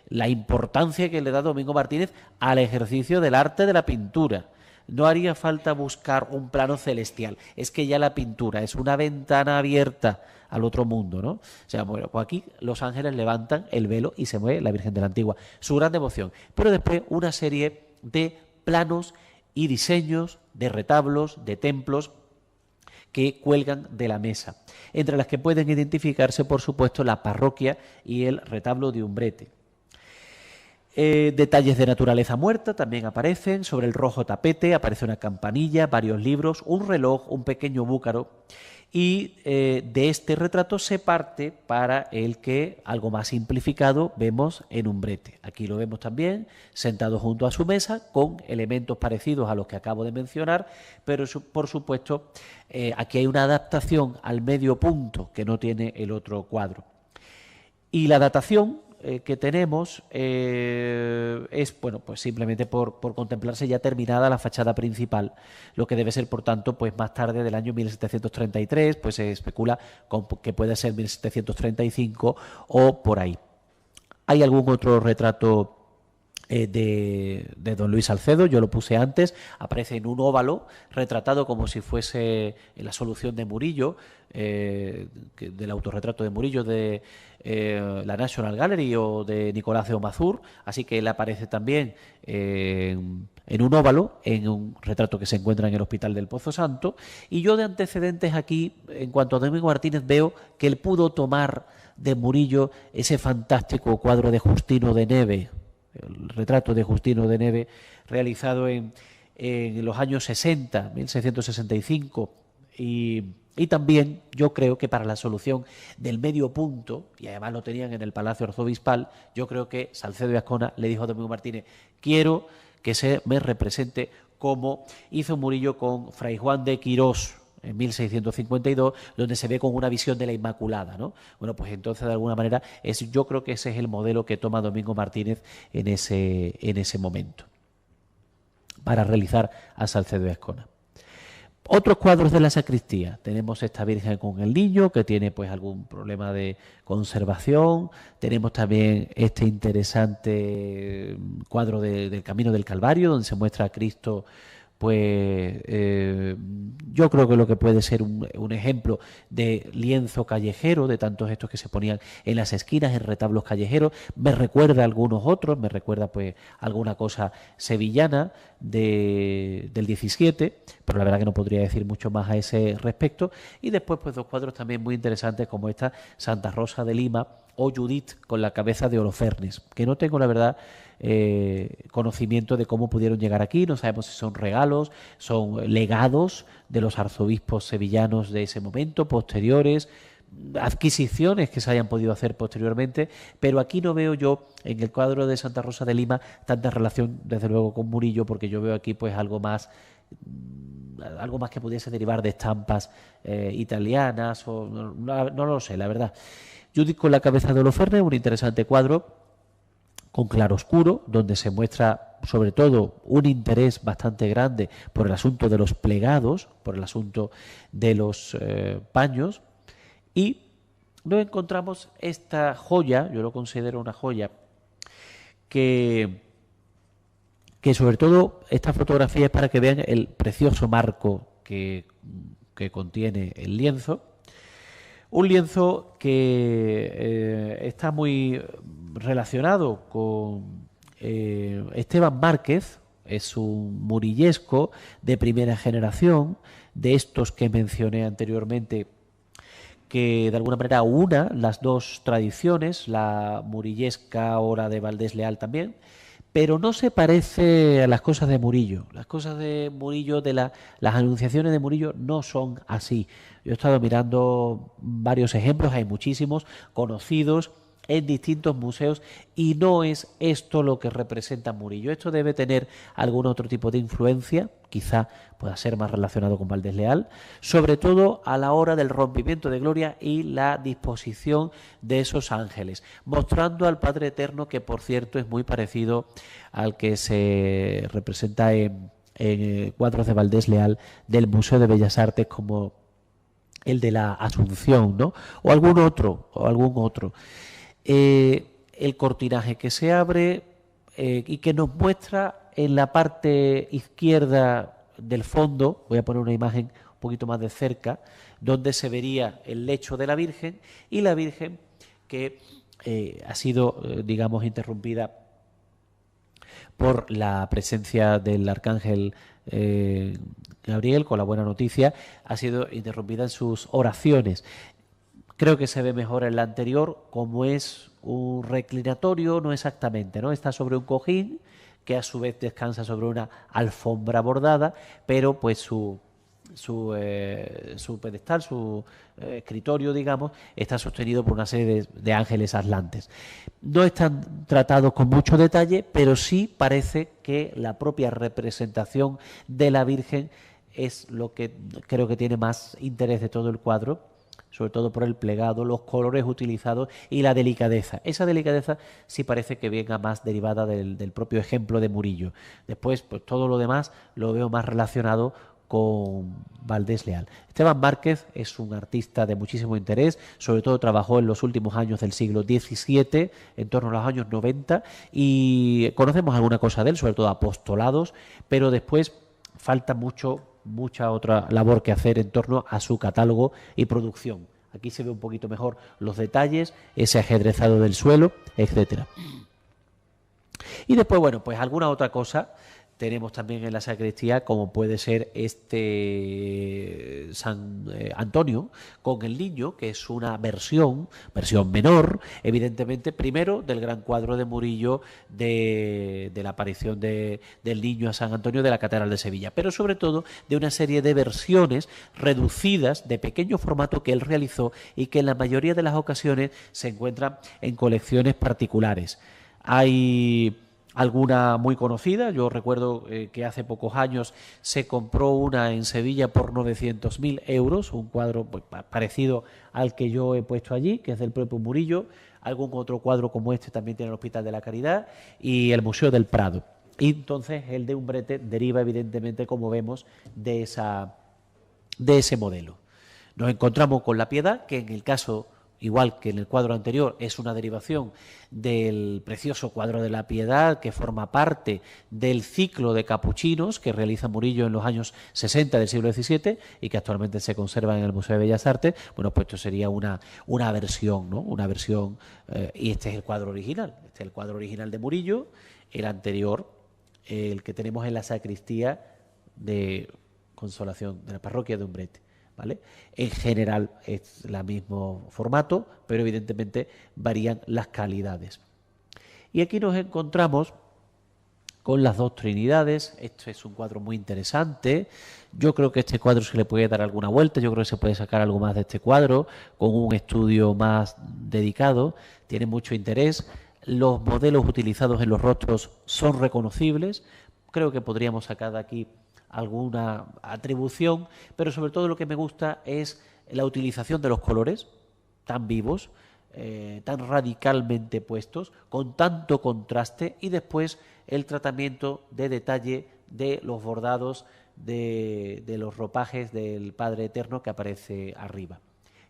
la importancia que le da Domingo Martínez al ejercicio del arte de la pintura. No haría falta buscar un plano celestial, es que ya la pintura es una ventana abierta al otro mundo, ¿no? O sea, bueno, pues aquí los ángeles levantan el velo y se mueve la Virgen de la Antigua, su gran devoción. Pero después una serie de planos y diseños de retablos, de templos que cuelgan de la mesa, entre las que pueden identificarse, por supuesto, la parroquia y el retablo de Umbrete. Detalles de naturaleza muerta también aparecen. Sobre el rojo tapete aparece una campanilla, varios libros, un reloj, un pequeño búcaro, y de este retrato se parte para el que, algo más simplificado, vemos en Umbrete. Aquí lo vemos también sentado junto a su mesa con elementos parecidos a los que acabo de mencionar, pero por supuesto aquí hay una adaptación al medio punto que no tiene el otro cuadro. Y la datación que tenemos es, bueno, pues simplemente por contemplarse ya terminada la fachada principal, lo que debe ser, por tanto, pues más tarde del año 1733, pues se especula con que puede ser 1735 o por ahí. Hay algún otro retrato de don Luis Salcedo, yo lo puse antes, aparece en un óvalo, retratado como si fuese la solución de Murillo, del autorretrato de Murillo de la National Gallery o de Nicolás de Omazur, así que él aparece también en un óvalo, en un retrato que se encuentra en el Hospital del Pozo Santo. Y yo de antecedentes aquí, en cuanto a Domingo Martínez, veo que él pudo tomar de Murillo ese fantástico cuadro de Justino de Neve, el retrato de Justino de Neve, realizado en los años 60, 1665, y también yo creo que para la solución del medio punto, y además lo tenían en el Palacio Arzobispal, yo creo que Salcedo y Ascona le dijo a Domingo Martínez: quiero que se me represente como hizo Murillo con Fray Juan de Quirós en 1652, donde se ve con una visión de la Inmaculada, ¿no? Bueno, pues entonces de alguna manera yo creo que ese es el modelo que toma Domingo Martínez en ese momento para realizar a Salcedo y Ascona. Otros cuadros de la sacristía. Tenemos esta Virgen con el Niño, que tiene pues algún problema de conservación. Tenemos también este interesante cuadro del Camino del Calvario, donde se muestra a Cristo, pues yo creo que lo que puede ser un ejemplo de lienzo callejero, de tantos estos que se ponían en las esquinas, en retablos callejeros. Me recuerda a algunos otros, me recuerda pues alguna cosa sevillana del 17, pero la verdad que no podría decir mucho más a ese respecto. Y después pues dos cuadros también muy interesantes, como esta Santa Rosa de Lima o Judith con la cabeza de Holofernes, que no tengo la verdad conocimiento de cómo pudieron llegar aquí. No sabemos si son regalos, son legados de los arzobispos sevillanos de ese momento, posteriores, adquisiciones que se hayan podido hacer posteriormente, pero aquí no veo yo en el cuadro de Santa Rosa de Lima tanta relación, desde luego, con Murillo, porque yo veo aquí pues algo más que pudiese derivar de estampas italianas, o no lo sé, la verdad. Judith con la cabeza de Holofernes, un interesante cuadro con claroscuro, donde se muestra sobre todo un interés bastante grande por el asunto de los plegados, por el asunto de los paños, y nos encontramos esta joya, yo lo considero una joya, que sobre todo esta fotografía es para que vean el precioso marco que contiene el lienzo. Un lienzo que está muy relacionado con Esteban Márquez. Es un murillesco de primera generación, de estos que mencioné anteriormente, que de alguna manera una las dos tradiciones, la murillesca o la de Valdés Leal también, pero no se parece a las cosas de Murillo. Las cosas de Murillo, las anunciaciones de Murillo no son así. Yo he estado mirando varios ejemplos, hay muchísimos conocidos en distintos museos y no es esto lo que representa Murillo. Esto debe tener algún otro tipo de influencia, quizá pueda ser más relacionado con Valdés Leal, sobre todo a la hora del rompimiento de gloria y la disposición de esos ángeles, mostrando al Padre Eterno, que por cierto es muy parecido al que se representa en cuadros de Valdés Leal del Museo de Bellas Artes, como el de la Asunción, ¿no? O algún otro. El cortinaje que se abre y que nos muestra en la parte izquierda del fondo, voy a poner una imagen un poquito más de cerca, donde se vería el lecho de la Virgen, y la Virgen que ha sido, digamos, interrumpida por la presencia del arcángel Gabriel, con la buena noticia, ha sido interrumpida en sus oraciones. Creo que se ve mejor en la anterior, como es un reclinatorio, no exactamente, ¿no? Está sobre un cojín que a su vez descansa sobre una alfombra bordada, pero pues su pedestal, su escritorio, digamos, está sostenido por una serie de ángeles atlantes. No están tratados con mucho detalle, pero sí parece que la propia representación de la Virgen es lo que creo que tiene más interés de todo el cuadro, sobre todo por el plegado, los colores utilizados y la delicadeza. Esa delicadeza sí parece que venga más derivada del propio ejemplo de Murillo. Después, pues todo lo demás lo veo más relacionado con Valdés Leal. Esteban Márquez es un artista de muchísimo interés, sobre todo trabajó en los últimos años del siglo XVII, en torno a los años 90, y conocemos alguna cosa de él, sobre todo apostolados, pero después falta mucha otra labor que hacer en torno a su catálogo y producción. Aquí se ve un poquito mejor los detalles, ese ajedrezado del suelo, etcétera. Y después, bueno, pues alguna otra cosa tenemos también en la sacristía, como puede ser este San Antonio con el niño, que es una versión menor, evidentemente, primero del gran cuadro de Murillo de la aparición del niño a San Antonio de la Catedral de Sevilla, pero sobre todo de una serie de versiones reducidas de pequeño formato que él realizó y que en la mayoría de las ocasiones se encuentran en colecciones particulares. Hay alguna muy conocida, yo recuerdo que hace pocos años se compró una en Sevilla por 900.000 euros, un cuadro pues, parecido al que yo he puesto allí, que es del propio Murillo. Algún otro cuadro como este también tiene el Hospital de la Caridad y el Museo del Prado. Y entonces el de Umbrete deriva evidentemente, como vemos, de ese modelo. Nos encontramos con la Piedad, que en el caso, igual que en el cuadro anterior, es una derivación del precioso cuadro de la Piedad, que forma parte del ciclo de capuchinos que realiza Murillo en los años 60 del siglo XVII y que actualmente se conserva en el Museo de Bellas Artes. Bueno, pues esto sería una versión, ¿no? Una versión, y este es el cuadro original. Este es el cuadro original de Murillo, el anterior, el que tenemos en la sacristía de Consolación, de la parroquia de Umbrete. ¿Vale? En general es el mismo formato, pero evidentemente varían las calidades. Y aquí nos encontramos con las dos Trinidades. Esto es un cuadro muy interesante. Yo creo que este cuadro se le puede dar alguna vuelta, yo creo que se puede sacar algo más de este cuadro con un estudio más dedicado. Tiene mucho interés. Los modelos utilizados en los rostros son reconocibles. Creo que podríamos sacar de aquí alguna atribución, pero sobre todo lo que me gusta es la utilización de los colores tan vivos, tan radicalmente puestos, con tanto contraste, y después el tratamiento de detalle de los bordados de los ropajes del Padre Eterno que aparece arriba.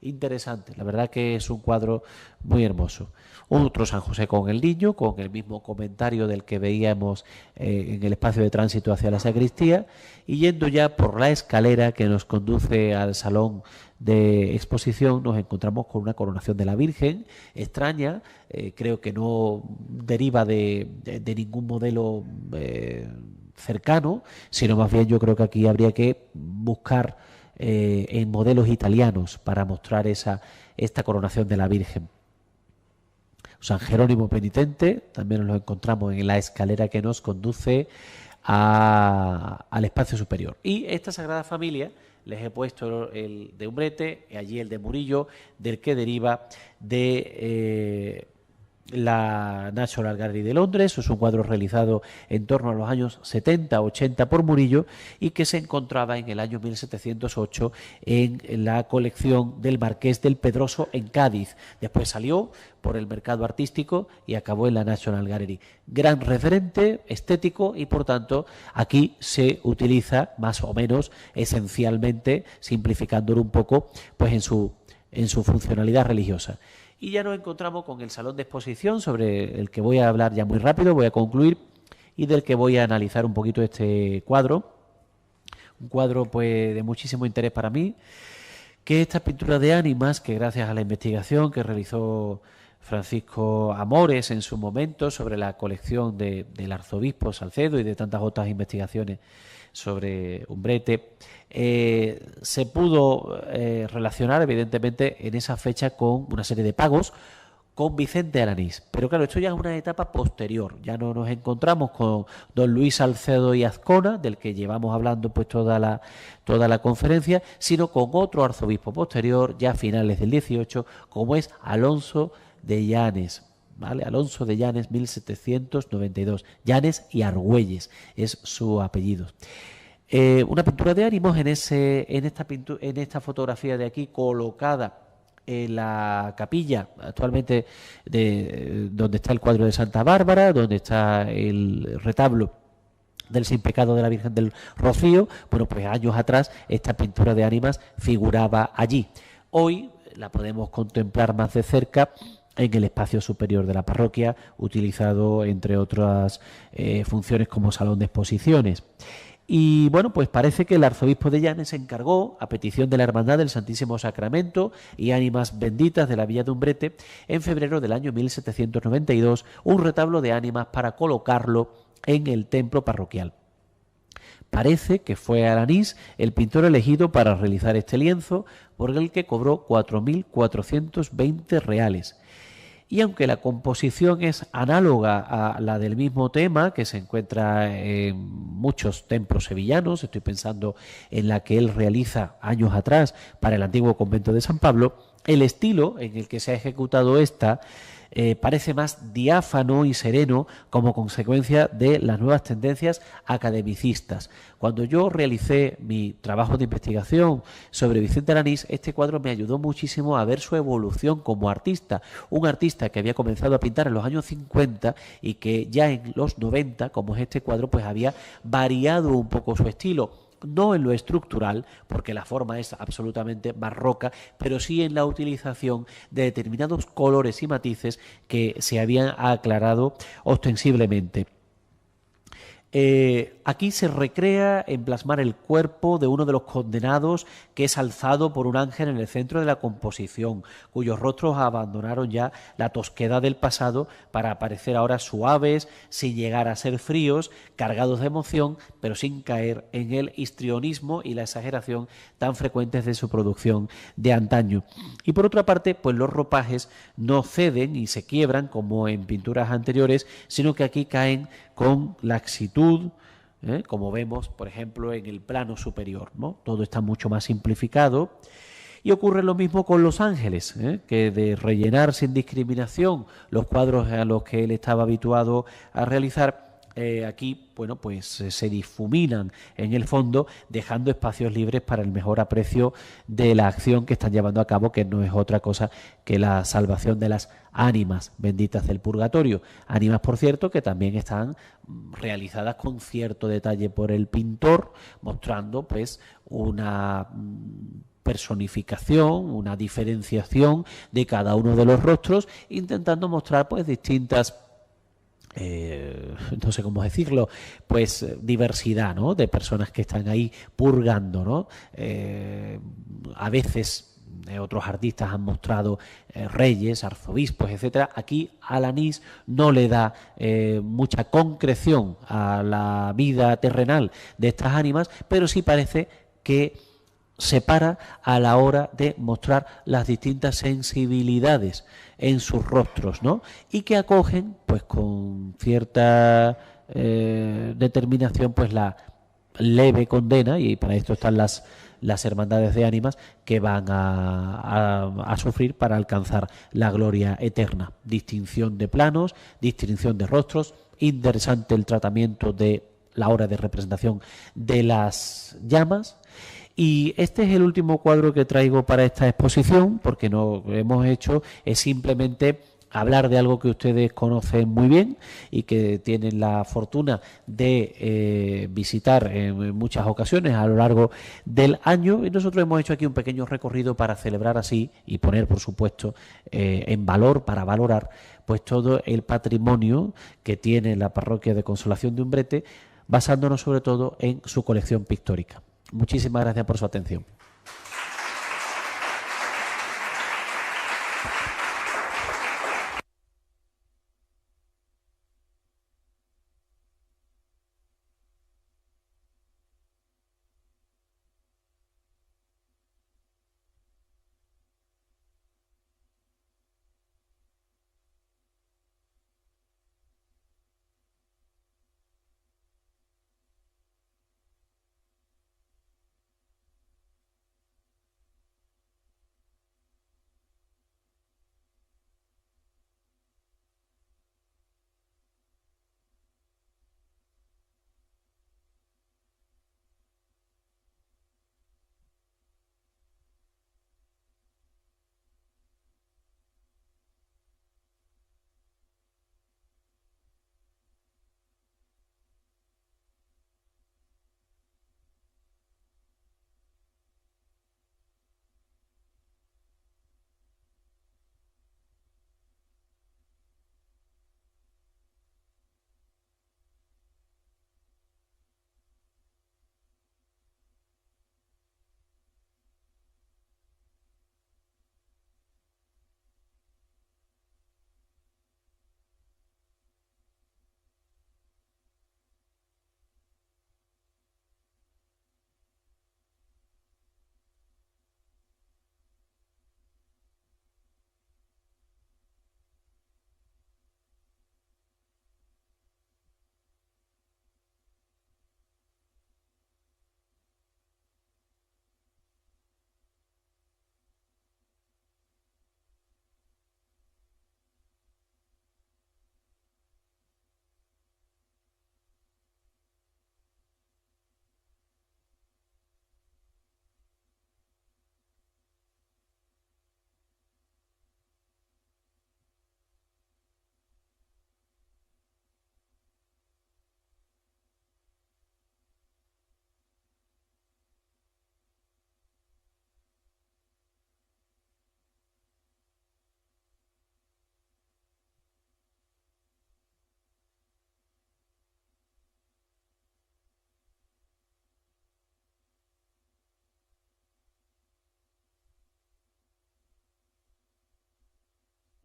Interesante, la verdad que es un cuadro muy hermoso. Otro San José con el niño, con el mismo comentario del que veíamos en el espacio de tránsito hacia la sacristía, y yendo ya por la escalera que nos conduce al salón de exposición nos encontramos con una coronación de la Virgen extraña, creo que no deriva de ningún modelo cercano, sino más bien yo creo que aquí habría que buscar en modelos italianos para mostrar esta coronación de la Virgen. San Jerónimo penitente, también nos lo encontramos en la escalera que nos conduce al espacio superior. Y esta Sagrada Familia les he puesto el de Umbrete, allí el de Murillo, del que deriva de la National Gallery de Londres. Es un cuadro realizado en torno a los años 70-80 por Murillo y que se encontraba en el año 1708 en la colección del Marqués del Pedroso en Cádiz. Después salió por el mercado artístico y acabó en la National Gallery. Gran referente estético y, por tanto, aquí se utiliza más o menos esencialmente, simplificándolo un poco, pues en su funcionalidad religiosa. Y ya nos encontramos con el salón de exposición, sobre el que voy a hablar ya muy rápido, voy a concluir, y del que voy a analizar un poquito este cuadro. Un cuadro pues de muchísimo interés para mí, que esta pintura de ánimas, que gracias a la investigación que realizó Francisco Amores en su momento sobre la colección del arzobispo Salcedo y de tantas otras investigaciones sobre Umbrete, se pudo relacionar evidentemente en esa fecha con una serie de pagos con Vicente Alanís. Pero claro, esto ya es una etapa posterior, ya no nos encontramos con don Luis Salcedo y Azcona, del que llevamos hablando pues toda la conferencia, sino con otro arzobispo posterior, ya a finales del 18, como es Alonso de Llanes. ¿Vale? Alonso de Llanes, 1792. Llanes y Argüelles es su apellido. Una pintura de ánimos en esta fotografía de aquí, colocada en la capilla actualmente donde está el cuadro de Santa Bárbara, donde está el retablo del Sin Pecado de la Virgen del Rocío. Bueno, pues años atrás esta pintura de ánimas figuraba allí. Hoy la podemos contemplar más de cerca en el espacio superior de la parroquia, utilizado entre otras funciones como salón de exposiciones. Y bueno, pues parece que el arzobispo de Llanes encargó, a petición de la Hermandad del Santísimo Sacramento y Ánimas Benditas de la Villa de Umbrete, en febrero del año 1792, un retablo de ánimas para colocarlo en el templo parroquial. Parece que fue Alanís el pintor elegido para realizar este lienzo, por el que cobró 4.420 reales. Y aunque la composición es análoga a la del mismo tema, que se encuentra en muchos templos sevillanos, estoy pensando en la que él realiza años atrás para el antiguo convento de San Pablo, el estilo en el que se ha ejecutado esta parece más diáfano y sereno como consecuencia de las nuevas tendencias academicistas. Cuando yo realicé mi trabajo de investigación sobre Vicente Alanís, este cuadro me ayudó muchísimo a ver su evolución como artista. Un artista que había comenzado a pintar en los años 50 y que ya en los 90, como es este cuadro, pues había variado un poco su estilo. No en lo estructural, porque la forma es absolutamente barroca, pero sí en la utilización de determinados colores y matices que se habían aclarado ostensiblemente. Aquí se recrea en plasmar el cuerpo de uno de los condenados que es alzado por un ángel en el centro de la composición, cuyos rostros abandonaron ya la tosquedad del pasado para aparecer ahora suaves, sin llegar a ser fríos, cargados de emoción, pero sin caer en el histrionismo y la exageración tan frecuentes de su producción de antaño. Y por otra parte, pues los ropajes no ceden y se quiebran como en pinturas anteriores, sino que aquí caen con laxitud, como vemos, por ejemplo, en el plano superior, ¿no? Todo está mucho más simplificado. Y ocurre lo mismo con los ángeles, que de rellenar sin discriminación los cuadros a los que él estaba habituado a realizar, aquí, bueno, pues se difuminan en el fondo, dejando espacios libres para el mejor aprecio de la acción que están llevando a cabo, que no es otra cosa que la salvación de las ánimas benditas del purgatorio. Ánimas, por cierto, que también están realizadas con cierto detalle por el pintor, mostrando pues una personificación, una diferenciación de cada uno de los rostros, intentando mostrar pues distintas no sé cómo decirlo, pues diversidad, ¿no?, de personas que están ahí purgando, ¿no? A veces otros artistas han mostrado reyes, arzobispos, etcétera. Aquí Alanís no le da mucha concreción a la vida terrenal de estas ánimas, pero sí parece que separa a la hora de mostrar las distintas sensibilidades en sus rostros, ¿no? Y que acogen, pues con cierta determinación, pues la leve condena, y para esto están las hermandades de ánimas que van a sufrir para alcanzar la gloria eterna. Distinción de planos, distinción de rostros, interesante el tratamiento de la hora de representación de las llamas. Y este es el último cuadro que traigo para esta exposición, porque lo que hemos hecho es simplemente hablar de algo que ustedes conocen muy bien y que tienen la fortuna de visitar en muchas ocasiones a lo largo del año, y nosotros hemos hecho aquí un pequeño recorrido para celebrar así y poner, por supuesto, en valor, para valorar pues todo el patrimonio que tiene la Parroquia de Consolación de Umbrete, basándonos sobre todo en su colección pictórica. Muchísimas gracias por su atención.